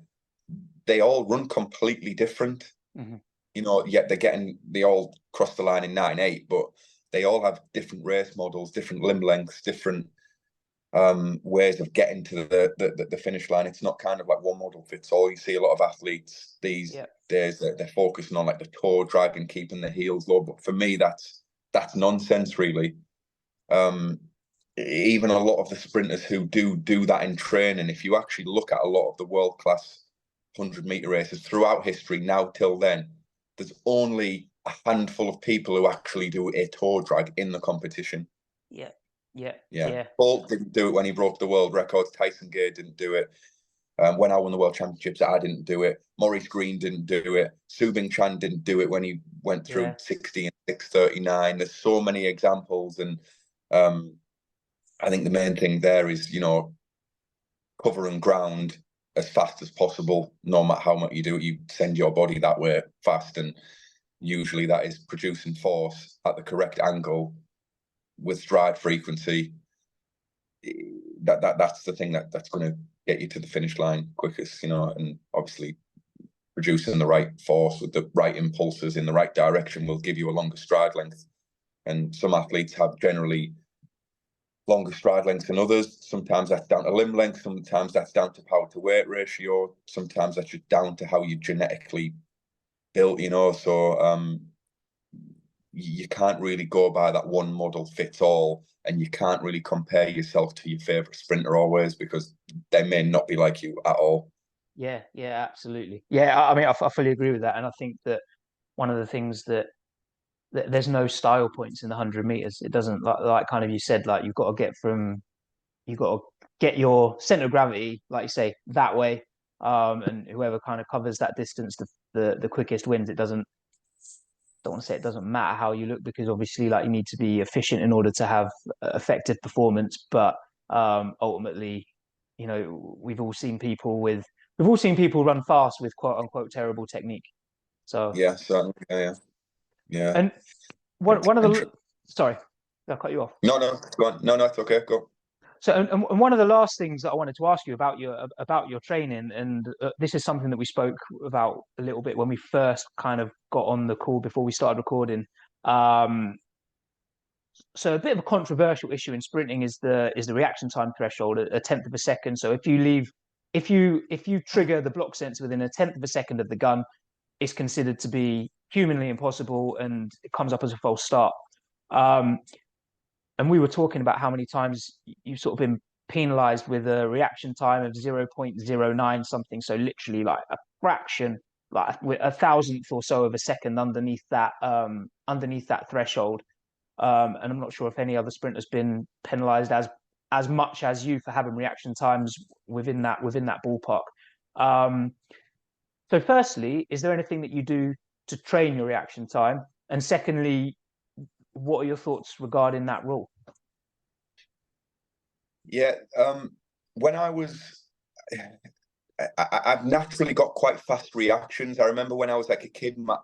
they all run completely different.
Mm-hmm.
You know, yet they all cross the line in 9.8, but they all have different race models, different limb lengths, different ways of getting to the finish line. It's not kind of like one model fits all. You see a lot of athletes these days that they're focusing on like the toe drag and keeping the heels low. But for me, that's nonsense, really. Even a lot of the sprinters who do that in training, if you actually look at a lot of the world class 100-meter races throughout history, now till then, there's only a handful of people who actually do a toe drag in the competition.
Yeah.
Bolt didn't do it when he broke the world records. Tyson Gay didn't do it. When I won the world championships, I didn't do it. Maurice Green didn't do it. Subing Chan didn't do it when he went through 60 and 6:39. There's so many examples, and I think the main thing there is, you know, covering ground as fast as possible. No matter how much you do it, you send your body that way fast, and usually that is producing force at the correct angle with stride frequency. That's the thing that's going to get you to the finish line quickest, you know. And obviously producing the right force with the right impulses in the right direction will give you a longer stride length. And some athletes have generally longer stride lengths than others. Sometimes that's down to limb length, sometimes that's down to power to weight ratio, sometimes that's just down to how you're genetically built, you know. So you can't really go by that one model fits all, and you can't really compare yourself to your favorite sprinter always, because they may not be like you at all.
Yeah, absolutely. Yeah, I mean, I fully agree with that, and I think that one of the things that there's no style points in the 100 meters. It doesn't, like kind of you said, like you've got to get your center of gravity, like you say, that way, and whoever kind of covers that distance the quickest wins. It doesn't, don't want to say it doesn't matter how you look, because obviously, like, you need to be efficient in order to have effective performance. But ultimately, you know, we've all seen people run fast with quote unquote terrible technique. So
Yeah, certainly. Yeah.
and one of the sorry, I'll cut you off.
No, go on. No, it's okay. Go.
So, and one of the last things that I wanted to ask you about your training, and this is something that we spoke about a little bit when we first kind of got on the call before we started recording. So a bit of a controversial issue in sprinting is the reaction time threshold, a tenth of a second. So if you trigger the block sensor within a tenth of a second of the gun, it's considered to be humanly impossible, and it comes up as a false start. And we were talking about how many times you've sort of been penalized with a reaction time of 0.09 something. So literally like a fraction, like a thousandth or so of a second underneath that threshold. And I'm not sure if any other sprinter's been penalized as much as you for having reaction times within that ballpark. So firstly, is there anything that you do to train your reaction time? And secondly, what are your thoughts regarding that rule?
Yeah, when I was, I've naturally got quite fast reactions. I remember when I was like a kid, my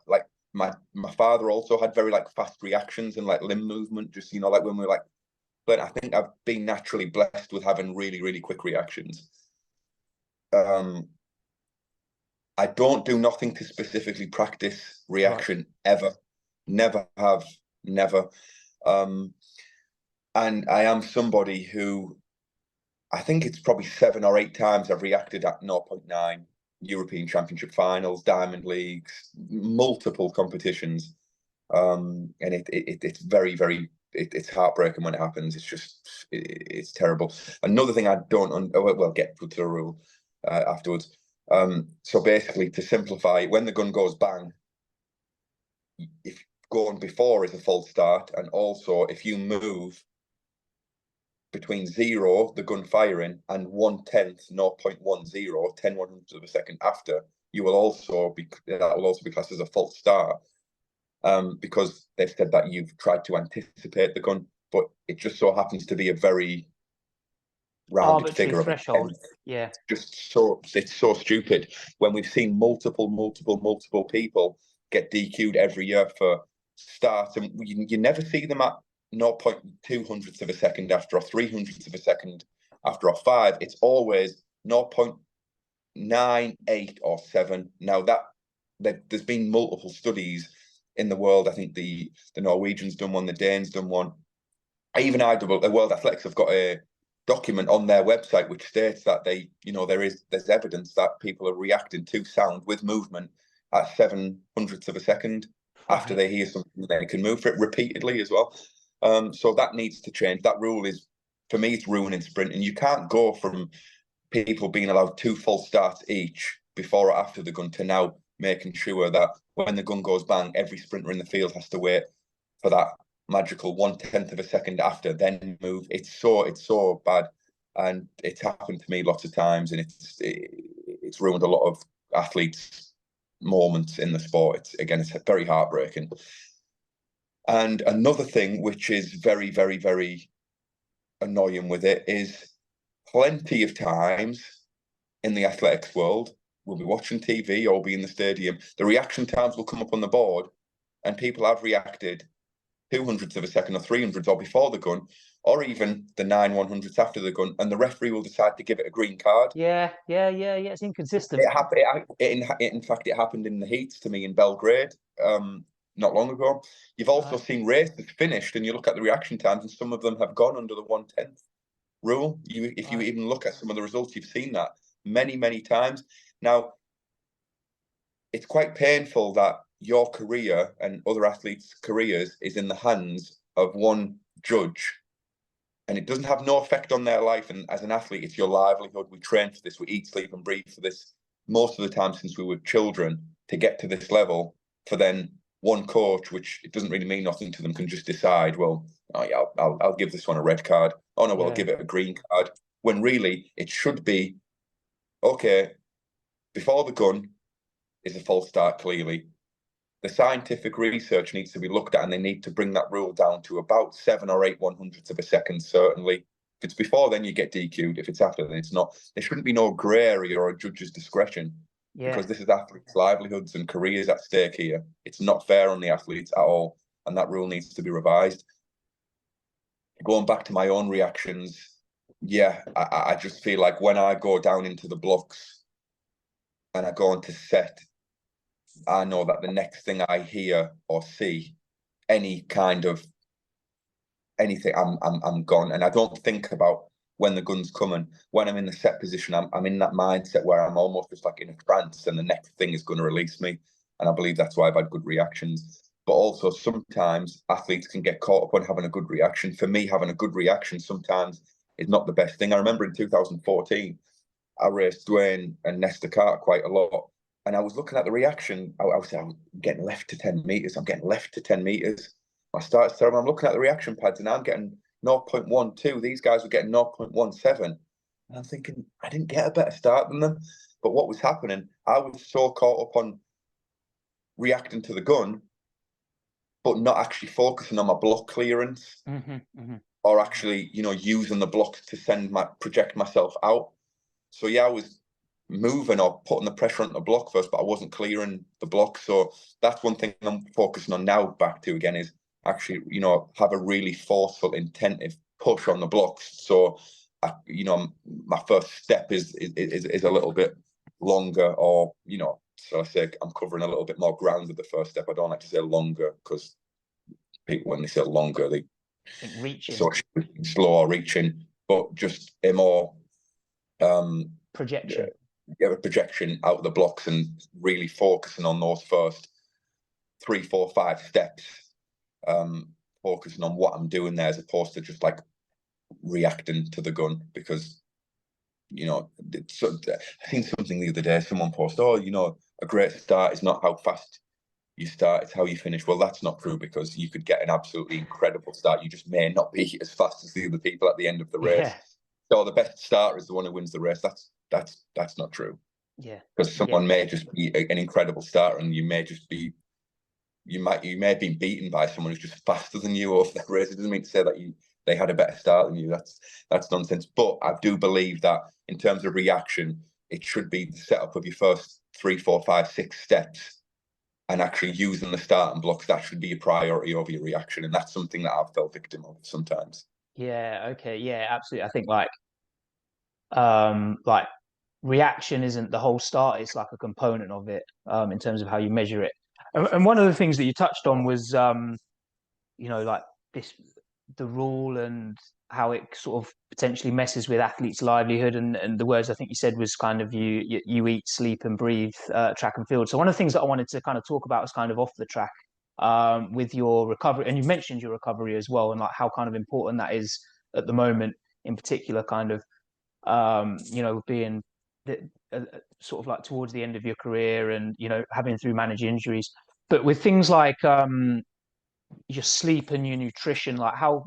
father also had very like fast reactions and like limb movement. Just, you know, like when we were like, but I think I've been naturally blessed with having really, really quick reactions. I don't do nothing to specifically practice reaction ever. Never have, never. And I am somebody who, I think it's probably 7 or 8 times I've reacted at zero point 0.9 European Championship finals, Diamond Leagues, multiple competitions. And it's very, very, it's heartbreaking when it happens. It's just, it's terrible. Another thing I don't, well, get to the rule afterwards. So basically, to simplify, when the gun goes bang, if going before is a false start, and also if you move between 0, the gun firing, and 1/10, 0.10, 10/100ths of a second after, that will also be classed as a false start, because they've said that you've tried to anticipate the gun, but it just so happens to be a very rounded figure of
threshold. Yeah,
just so it's so stupid when we've seen multiple people get DQ'd every year for starts, and you never see them at 0.200ths of a second after, or 300ths of a second after, or 5. It's always 0.98 or 7. Now that there's been multiple studies in the world. I think the Norwegians done one, the Danes done one. Even the World Athletics have got a document on their website which states that there's evidence that people are reacting to sound with movement at 700ths of a second after they hear something. They can move for it repeatedly as well. So that needs to change. That rule is, for me, it's ruining sprinting. You can't go from people being allowed 2 false starts each before or after the gun to now making sure that when the gun goes bang, every sprinter in the field has to wait for that magical 1/10 of a second after, then move. It's so bad, and it's happened to me lots of times, and it's ruined a lot of athletes' moments in the sport. It's very heartbreaking. And another thing which is very, very, very annoying with it is, plenty of times in the athletics world, we'll be watching TV or be in the stadium, the reaction times will come up on the board, and people have reacted 200ths of a second or 300ths or before the gun, or even the 9/100ths after the gun, and the referee will decide to give it a green card.
Yeah. It's inconsistent.
It happened. In fact, it happened in the heats to me in Belgrade not long ago. You've also seen races finished, and you look at the reaction times, and some of them have gone under the 1/10 rule. If you even look at some of the results, you've seen that many times. Now, it's quite painful that your career and other athletes' careers is in the hands of one judge, and it doesn't have no effect on their life. And as an athlete, it's your livelihood. We train for this. We eat, sleep, and breathe for this most of the time since we were children to get to this level. For then one coach, which it doesn't really mean nothing to them, can just decide, well, oh yeah, I'll give this one a red card. Oh no, well, I'll give it a green card. When really it should be, okay, before the gun is a false start, clearly. The scientific research needs to be looked at, and they need to bring that rule down to about 7 or 8/100ths of a second, certainly. If it's before, then you get DQ'd. If it's after, then it's not. There shouldn't be no grey area or a judge's discretion, because this is athletes' livelihoods and careers at stake here. It's not fair on the athletes at all, and that rule needs to be revised. Going back to my own reactions, I just feel like when I go down into the blocks and I go into set, I know that the next thing I hear or see, any kind of anything, I'm gone, and I don't think about when the gun's coming. When I'm in the set position, I'm in that mindset where I'm almost just like in a trance, and the next thing is going to release me. And I believe that's why I've had good reactions. But also sometimes athletes can get caught up on having a good reaction. For me, having a good reaction sometimes is not the best thing. I remember in 2014, I raced Dwayne and Nesta Carter quite a lot. And I was looking at the reaction. I was getting left to 10 meters. I'm getting left to 10 meters. I started terrible. I'm looking at the reaction pads, and I'm getting 0.12. These guys were getting 0.17. And I'm thinking, I didn't get a better start than them. But what was happening, I was so caught up on reacting to the gun, but not actually focusing on my block clearance, or actually, using the block to project myself out. So I was moving or putting the pressure on the block first, but I wasn't clearing the block. So that's one thing I'm focusing on now, back to again, is actually, have a really forceful, intensive push on the blocks. So, my first step is a little bit longer, or, So I say I'm covering a little bit more ground with the first step. I don't like to say longer, because people, when they say longer, they
think reaching,
so slow or reaching, but just a more
projection.
A projection out of the blocks and really focusing on those first 3, 4, 5 steps, focusing on what I'm doing there, as opposed to just like reacting to the gun. Because I seen something the other day, someone posted, a great start is not how fast you start, it's how you finish. Well, that's not true, because you could get an absolutely incredible start, you just may not be as fast as the other people at the end of the race. So the best starter is the one who wins the race. That's not true. Because someone may just be an incredible starter, and you may have been beaten by someone who's just faster than you over the race. It doesn't mean to say that they had a better start than you. That's nonsense. But I do believe that in terms of reaction, it should be the setup of your first 3, 4, 5, 6 steps, and actually using the starting blocks. That should be your priority over your reaction, and that's something that I've felt victim of sometimes.
Yeah. Okay. Yeah. Absolutely. I think like reaction isn't the whole start; it's like a component of it, in terms of how you measure it. And one of the things that you touched on was, like the rule and how it sort of potentially messes with athletes' livelihood. And the words I think you said was kind of you eat, sleep, and breathe track and field. So one of the things that I wanted to kind of talk about was kind of off the track, with your recovery, and you mentioned your recovery as well, and like how kind of important that is at the moment, in particular, kind of, being the, sort of like towards the end of your career, and having through manage injuries. But with things like your sleep and your nutrition, like how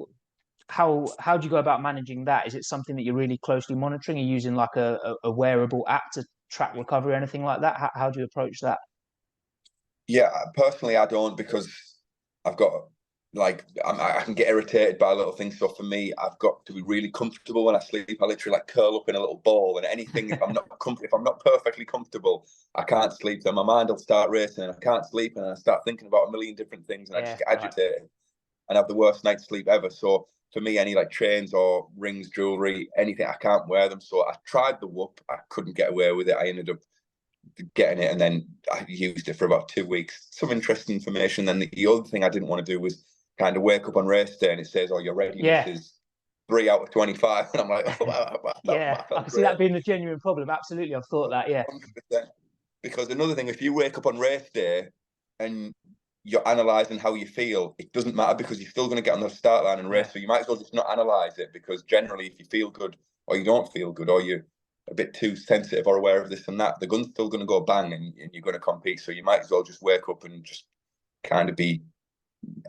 do you go about managing that? Is it something that you're really closely monitoring? Are you using like a wearable app to track recovery or anything like that? How do you approach that?
Yeah, personally, I don't, because I've got I can get irritated by little things. So for me, I've got to be really comfortable when I sleep. I literally like curl up in a little ball, and anything, if I'm not perfectly comfortable, I can't sleep. Then my mind will start racing, and I can't sleep, and I start thinking about a million different things, and I just get agitated and have the worst night's sleep ever. So for me, any like chains or rings, jewelry, anything, I can't wear them. So I tried the whoop, I couldn't get away with it. I ended up getting it, and then I used it for about 2 weeks. Some interesting information. Then the other thing I didn't want to do was kind of wake up on race day and it says, "Oh, your readiness is 3 out of 25," and I'm like, "Oh,
Yeah, I can see that being a genuine problem. Absolutely, I've thought that. Yeah,
100%. Because another thing, if you wake up on race day and you're analysing how you feel, it doesn't matter, because you're still going to get on the start line and race. So you might as well just not analyse it, because generally, if you feel good or you don't feel good, or you're a bit too sensitive or aware of this and that, the gun's still going to go bang, and you're going to compete. So you might as well just wake up and just kind of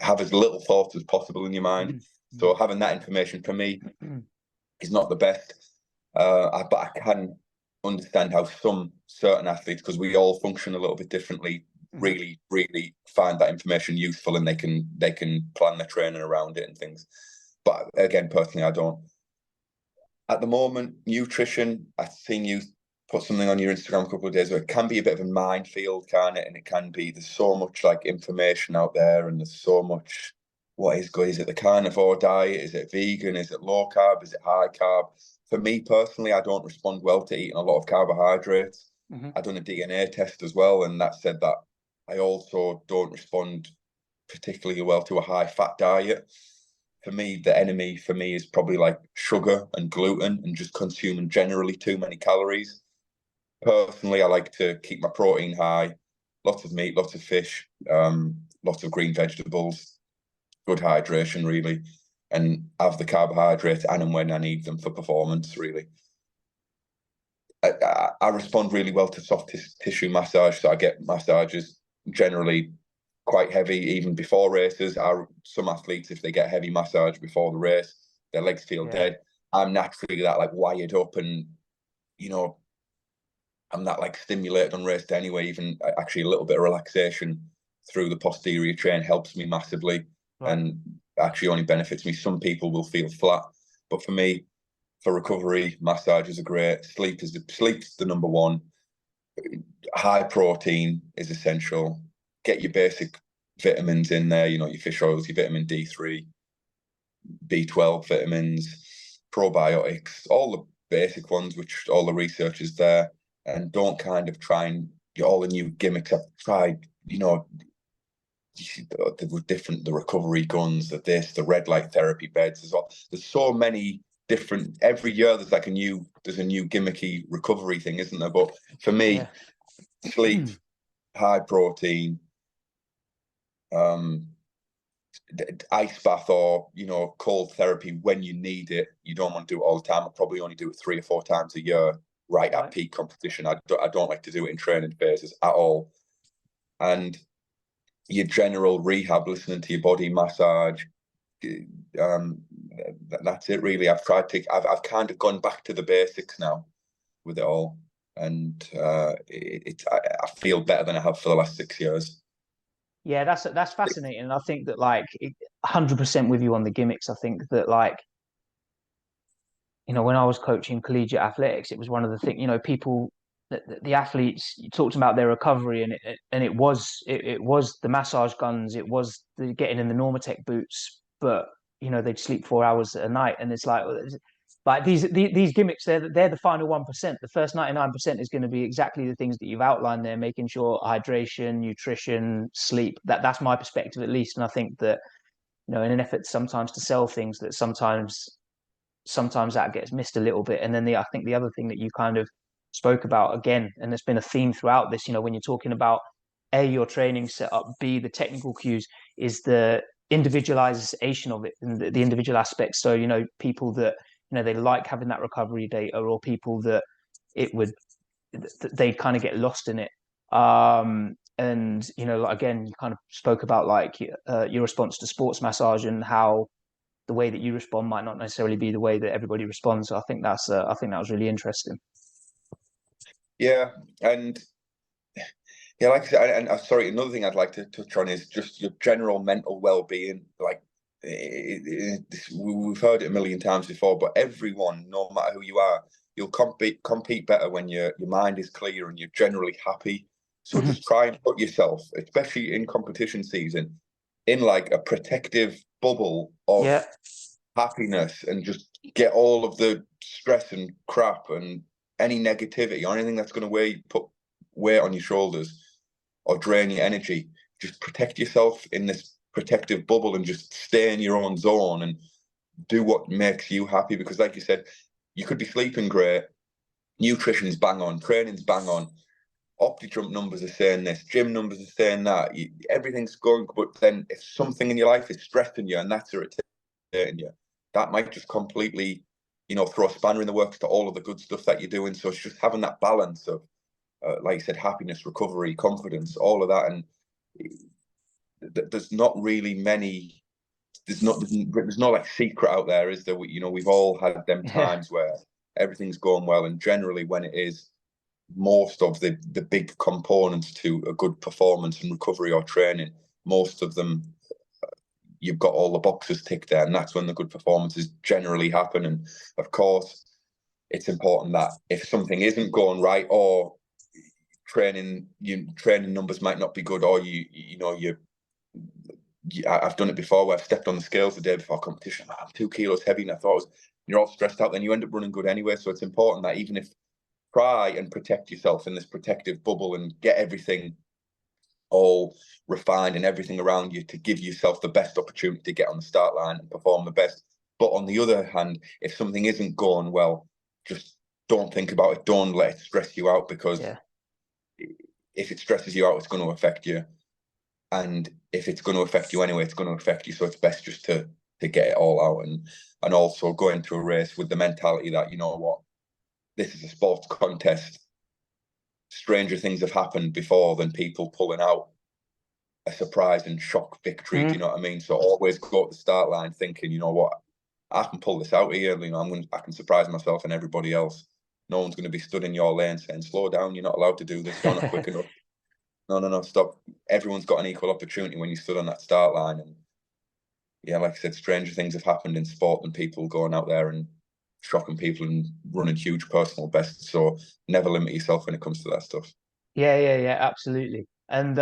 have as little thoughts as possible in your mind. So having that information for me is not the best. But I can understand how some certain athletes, because we all function a little bit differently, really, really find that information useful, and they can plan their training around it and things. But again, personally, I don't. At the moment, nutrition, I've seen you put something on your Instagram a couple of days ago. It can be a bit of a minefield, can't it? And it can be, there's so much like information out there, and there's so much, what is good? Is it the carnivore diet? Is it vegan? Is it low carb? Is it high carb? For me personally, I don't respond well to eating a lot of carbohydrates. I've done a DNA test as well, and that said that I also don't respond particularly well to a high fat diet. For me, the enemy for me is probably like sugar and gluten, and just consuming generally too many calories. Personally, I like to keep my protein high, lots of meat, lots of fish, lots of green vegetables, good hydration, really, and have the carbohydrates and when I need them for performance, really. I respond really well to soft tissue massage, so I get massages generally quite heavy even before races. Some athletes, if they get heavy massage before the race, their legs feel dead. I'm naturally that like wired up, and I'm that like stimulated on race day anyway. Even actually a little bit of relaxation through the posterior chain helps me massively, and actually only benefits me. Some people will feel flat, but for me, for recovery, massages are great. Sleep's the number one. High protein is essential. Get your basic vitamins in there, your fish oils, your vitamin D3, B12 vitamins, probiotics, all the basic ones, which all the research is there. And don't kind of try and all the new gimmicks I've tried, there were different, the recovery guns, the red light therapy beds as well. There's so many different, every year there's a new gimmicky recovery thing, isn't there? But for
Yeah.
me, sleep, high protein, um, ice bath, or cold therapy when you need it. You don't want to do it all the time. I probably only do it 3 or 4 times a year, right at peak competition. I don't like to do it in training phases at all. And your general rehab, listening to your body, massage. That's it really. I've kind of gone back to the basics now with it all, and I feel better than I have for the last 6 years.
Yeah, that's fascinating. And I think that 100% with you on the gimmicks. I think that when I was coaching collegiate athletics, it was one of the things, people, the athletes, you talked about their recovery, and it was the massage guns, it was the getting in the Normatec boots, but they'd sleep 4 hours a night, and it's like these gimmicks, they're the final 1%. The first 99% is going to be exactly the things that you've outlined there, making sure hydration, nutrition, sleep. That's my perspective at least, and I think that in an effort sometimes to sell things, that sometimes that gets missed a little bit. And then I think the other thing that you kind of spoke about again, and there's been a theme throughout this, when you're talking about A, your training setup, B, the technical cues, is the individualization of it and the individual aspects. So, people that, they like having that recovery data, or people that they kind of get lost in it. And, again, you kind of spoke about your response to sports massage, and how the way that you respond might not necessarily be the way that everybody responds. So I think that was really interesting.
Yeah, and yeah, like I said, and sorry, another thing I'd like to touch on is just your general mental well-being. We've heard it a million times before, but everyone, no matter who you are, you'll compete better when your mind is clear and you're generally happy. So just try and put yourself, especially in competition season, in a protective bubble of
Yeah.
happiness, and just get all of the stress and crap and any negativity or anything that's going to put weight on your shoulders or drain your energy. Just protect yourself in this protective bubble and just stay in your own zone and do what makes you happy. Because like you said, you could be sleeping great, nutrition's bang on, training's bang on, OptiJump numbers are saying this, gym numbers are saying that, everything's going, but then if something in your life is stressing you and that's irritating you, that might just completely, throw a spanner in the works to all of the good stuff that you're doing. So it's just having that balance of, like you said, happiness, recovery, confidence, all of that. And there's not really many, there's no secret out there, is there? We've all had them times where everything's going well, and generally when it is, most of the big components to a good performance and recovery or training, most of them, you've got all the boxes ticked there, and that's when the good performances generally happen. And of course, it's important that if something isn't going right, or training numbers might not be good, or I've done it before where I've stepped on the scales the day before competition, I'm 2 kilos heavy, and I thought you're all stressed out, then you end up running good anyway. So it's important that even if, try and protect yourself in this protective bubble and get everything all refined and everything around you to give yourself the best opportunity to get on the start line and perform the best. But on the other hand, if something isn't going well, just don't think about it. Don't let it stress you out, because if it stresses you out, it's going to affect you. And if it's going to affect you anyway, it's going to affect you. So it's best just to get it all out, and also go into a race with the mentality that, this is a sports contest. Stranger things have happened before than people pulling out a surprise and shock victory. Do you know what I mean? So always go at the start line thinking, I can pull this out here. I can surprise myself and everybody else. No one's going to be stood in your lane saying, slow down, you're not allowed to do this, you're not quick enough. No, stop. Everyone's got an equal opportunity when you stood on that start line. And yeah, like I said, stranger things have happened in sport than people going out there and shocking people and running huge personal bests. So never limit yourself when it comes to that stuff.
Yeah, absolutely. And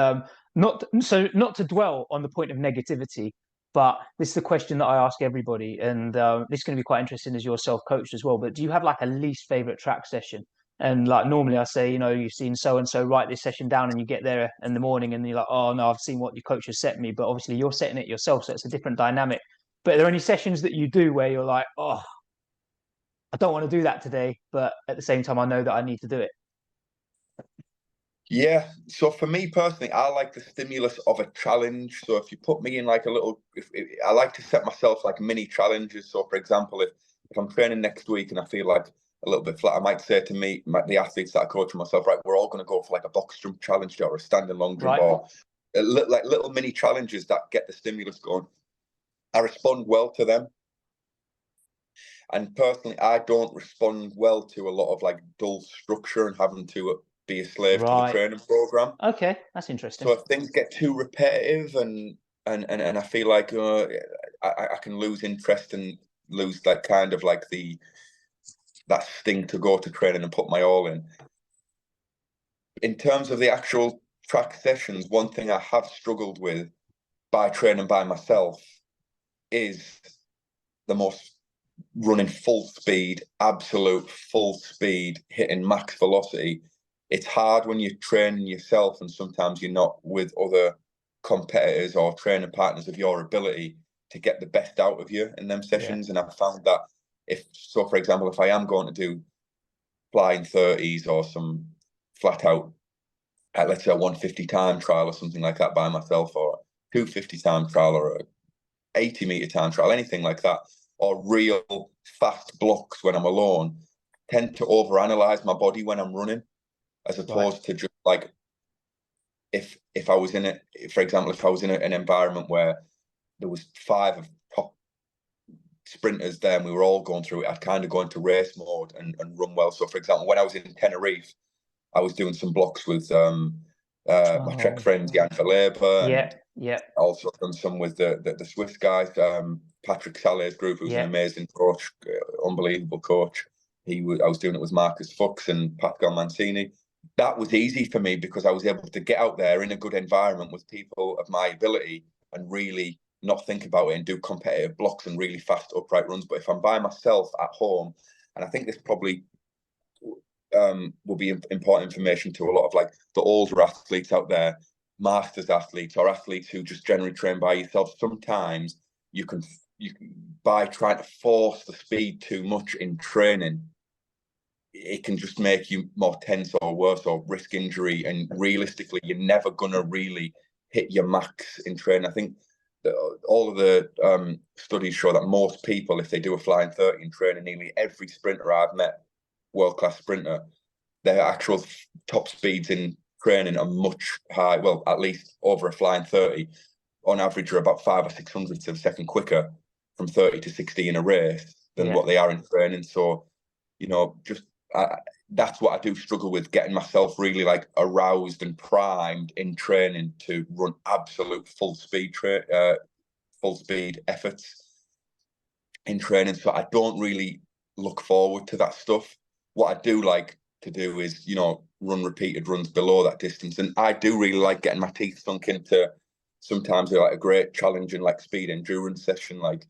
not to dwell on the point of negativity, but this is the question that I ask everybody, and this is going to be quite interesting as you're self-coached as well. But do you have a least favorite track session? And like normally I say, you've seen so and so write this session down, and you get there in the morning and you're like, oh no, I've seen what your coach has set me. But obviously you're setting it yourself, so it's a different dynamic. But are there any sessions that you do where you're like, oh, I don't want to do that today, but at the same time I know that I need to do it?
Yeah. So for me personally, I like the stimulus of a challenge. So if you put me in like a little, I like to set myself like mini challenges. So for example, if I'm training next week and I feel like a little bit flat, I might say to the athletes that I coach myself, right, we're all going to go for like a box jump challenge or a standing long jump
Right.
or like little mini challenges that get the stimulus going. I respond well to them. And personally, I don't respond well to a lot of like dull structure and having to be a slave to the
Right.
training program.
Okay, that's interesting.
So if things get too repetitive and I feel like I can lose interest and lose like kind of like that sting to go to training and put my all in. In terms of the actual track sessions, one thing I have struggled with by training by myself is the most running full speed, absolute full speed, hitting max velocity. It's hard when you're training yourself and sometimes you're not with other competitors or training partners of your ability to get the best out of you in them sessions.
Yeah.
And I found that for example, if I am going to do flying 30s or some flat out, let's say a 150 time trial or something like that by myself, or a 250 time trial or a 80-meter time trial, anything like that, or real fast blocks when I'm alone, tend to overanalyze my body when I'm running, as opposed to just like if I was in it, for example, if I was in an environment where there was 5 of top sprinters there and we were all going through it, I'd kind of go into race mode and run well. So for example, when I was in Tenerife, I was doing some blocks with my Czech friend Jan Verleber, and also done some with the Swiss guys, Patrick Saleh's group, who's an amazing coach, unbelievable coach. I was doing it with Marcus Fuchs and Pascal Mancini. That was easy for me because I was able to get out there in a good environment with people of my ability and really not think about it and do competitive blocks and really fast upright runs. But if I'm by myself at home, and I think this probably will be important information to a lot of like the older athletes out there, masters athletes or athletes who just generally train by yourself. Sometimes you can by trying to force the speed too much in training, it can just make you more tense or worse or risk injury. And realistically, you're never gonna really hit your max in training. I think that all of the studies show that most people, if they do a flying 30 in training, nearly every sprinter I've met, world-class sprinter, their actual top speeds in training are much high. Well, at least over a flying 30, on average, are about 5 or 6 hundredths of a second quicker from 30 to 60 in a race than what they are in training. So, just that's what I do struggle with, getting myself really like aroused and primed in training to run absolute full speed efforts in training. So I don't really look forward to that stuff. What I do like to do is, run repeated runs below that distance. And I do really like getting my teeth sunk into sometimes like a great challenging like speed endurance session, like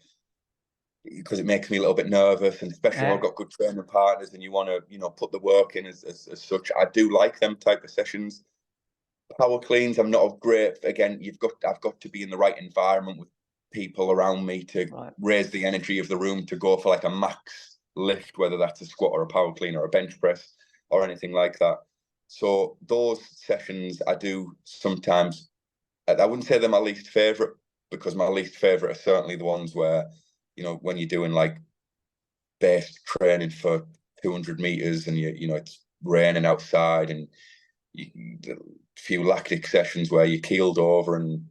because it makes me a little bit nervous, and especially when I've got good training partners and you want to, put the work in as such. I do like them type of sessions. Power cleans, I'm not great. Again, I've got to be in the right environment with people around me to raise the energy of the room to go for like a max lift, whether that's a squat or a power clean or a bench press or anything like that. So those sessions I do sometimes. I wouldn't say they're my least favorite, because my least favorite are certainly the ones where, when you're doing like base training for 200 meters and it's raining outside, and a few lactic sessions where you're keeled over, and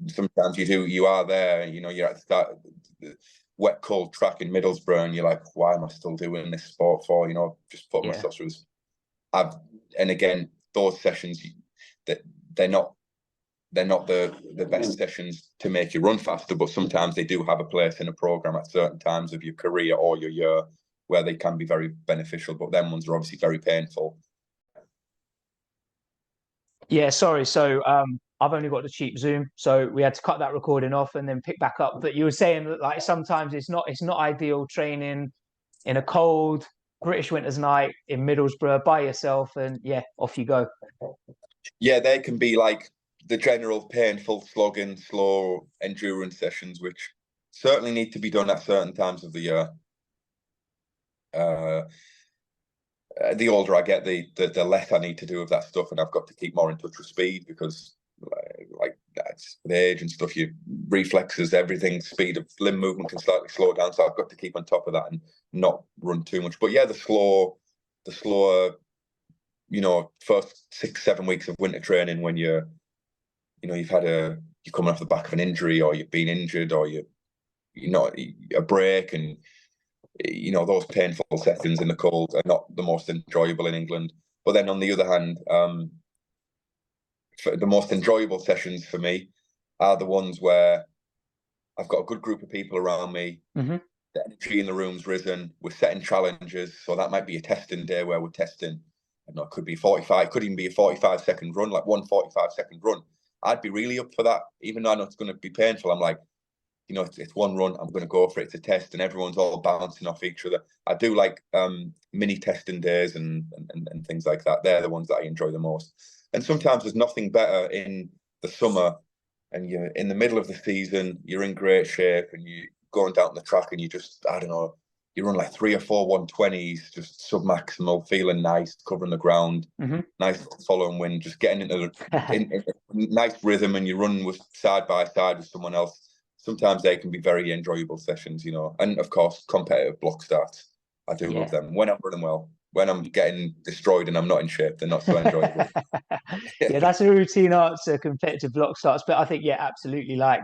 sometimes you are there, you're at the start the wet cold track in Middlesbrough and you're like, why am I still doing this sport for? Just put myself through this. And again, those sessions, that they're not the best sessions to make you run faster, but sometimes they do have a place in a program at certain times of your career or your year where they can be very beneficial. But them ones are obviously very painful.
Yeah, sorry. So I've only got the cheap Zoom, so we had to cut that recording off and then pick back up. But you were saying that like sometimes it's not ideal training in a cold British Winter's Night in Middlesbrough by yourself, and yeah, off you go.
Yeah, they can be like the general painful, slogging, slow endurance sessions, which certainly need to be done at certain times of the year. The older I get, the less I need to do of that stuff, and I've got to keep more in touch with speed because, like that's with age and stuff, your reflexes, everything, speed of limb movement can slightly slow down. So I've got to keep on top of that and not run too much. But yeah, the slower, first 6-7 weeks of winter training when you're coming off the back of an injury, or you've been injured, or you're not a break, and those painful sessions in the cold are not the most enjoyable in England. But then on the other hand, the most enjoyable sessions for me are the ones where I've got a good group of people around me.
Mm-hmm.
The energy in the room's risen. We're setting challenges, so that might be a testing day where we're testing. It could be 45, could even be a 45-second run, like 1 45-second run. I'd be really up for that, even though I know it's going to be painful. I'm like, it's one run. I'm going to go for it. It's a test, and everyone's all bouncing off each other. I do like mini testing days and things like that. They're the ones that I enjoy the most. And sometimes there's nothing better in the summer, and you're in the middle of the season. You're in great shape, and you're going down the track, and you just, I don't know, you run like 3 or 4 120s, just sub-maximal, feeling nice, covering the ground, nice following wind, just getting into in nice rhythm, and you run with side by side with someone else. Sometimes they can be very enjoyable sessions, and of course, competitive block starts. I do love them when I'm running well. When I'm getting destroyed and I'm not in shape, they're not so enjoyable.
Yeah, that's a routine answer, competitive block starts. But I think, yeah, absolutely. Like,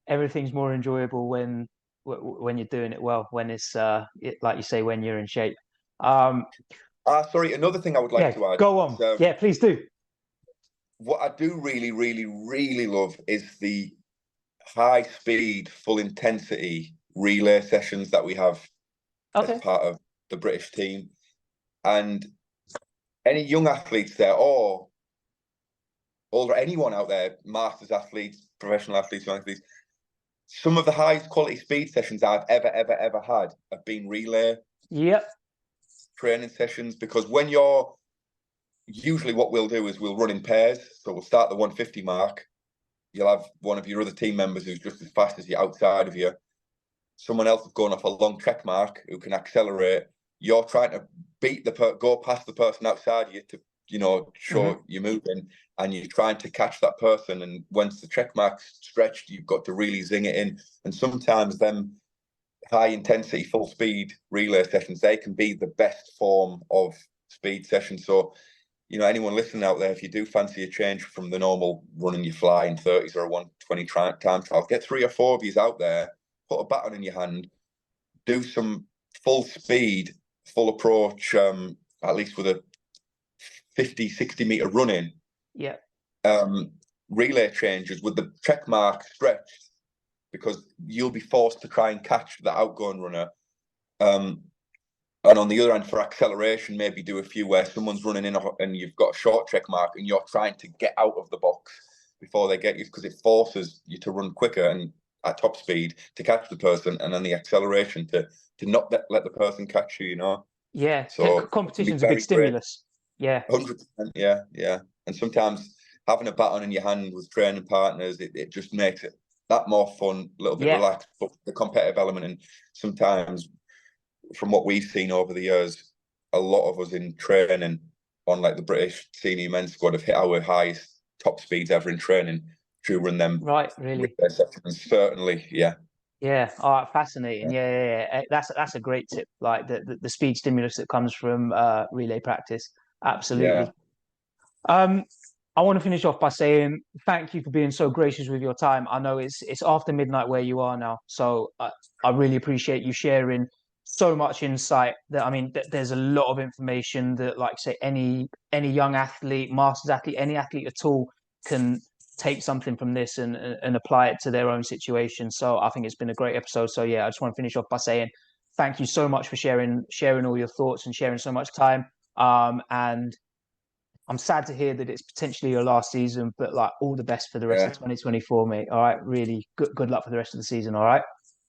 everything's more enjoyable when you're doing it well. When it's like you say, when you're in shape.
Sorry, another thing I would like to add.
Go on. Yeah, please do.
What I do really, really, really love is the high speed, full intensity relay sessions that we have as part of the British team. And any young athletes there, or anyone out there, masters athletes, professional athletes, young athletes, some of the highest quality speed sessions I've ever had have been relay training sessions. Because when you're, usually what we'll do is we'll run in pairs. So we'll start the 150 mark. You'll have one of your other team members who's just as fast as you outside of you. Someone else is going off a long trek mark who can accelerate. You're trying to go past the person outside you to, show you're moving, and you're trying to catch that person. And once the trek mark's stretched, you've got to really zing it in. And sometimes them high intensity, full speed relay sessions, they can be the best form of speed sessions. So, anyone listening out there, if you do fancy a change from the normal running your fly in 30s or a 120 time trial, get 3 or 4 of you out there, put a baton in your hand, do some full speed, full approach, at least with a 50-60 meter running.
Yeah.
Relay changes with the check mark stretched, because you'll be forced to try and catch the outgoing runner. And on the other hand, for acceleration, maybe do a few where someone's running in and you've got a short check mark and you're trying to get out of the box before they get you, because it forces you to run quicker and at top speed to catch the person, and then the acceleration to not let the person catch you,
Yeah.
So
competition's a good stimulus.
Great. Yeah. 100%. Yeah. And sometimes having a baton in your hand with training partners, it just makes it that more fun, a little bit relaxed, but the competitive element. And sometimes, from what we've seen over the years, a lot of us in training on like the British senior men's squad have hit our highest top speeds ever in training during them.
Right, really?
Certainly, yeah.
Yeah. All right, fascinating. Yeah. That's a great tip. Like the speed stimulus that comes from relay practice. Absolutely. Yeah. I want to finish off by saying thank you for being so gracious with your time. I know it's after midnight where you are now, so I really appreciate you sharing so much insight. That, I mean, there's a lot of information that, like, say, any young athlete, masters athlete, any athlete at all can take something from this and apply it to their own situation. So I think it's been a great episode. So yeah, I just want to finish off by saying thank you so much for sharing all your thoughts and sharing so much time. And I'm sad to hear that it's potentially your last season, but like, all the best for the rest of 2024, mate. All right, really good luck for the rest of the season. All right.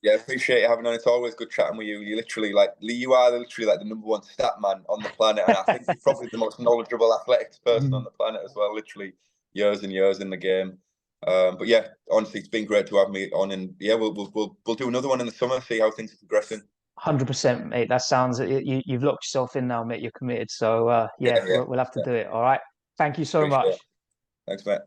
Yeah, appreciate you having on. It's always good chatting with you. You are literally like the number one stat man on the planet, and I think you're probably the most knowledgeable athletics person on the planet as well. Literally years and years in the game. But yeah, honestly, it's been great to have me on, and yeah, we'll do another one in the summer. See how things are progressing.
100%, mate. That sounds you've locked yourself in now, mate. You're committed. So
Yeah,
yeah,
yeah,
we'll have to
yeah.
do it. All right. Thank you so
Appreciate
much.
it. Thanks, mate.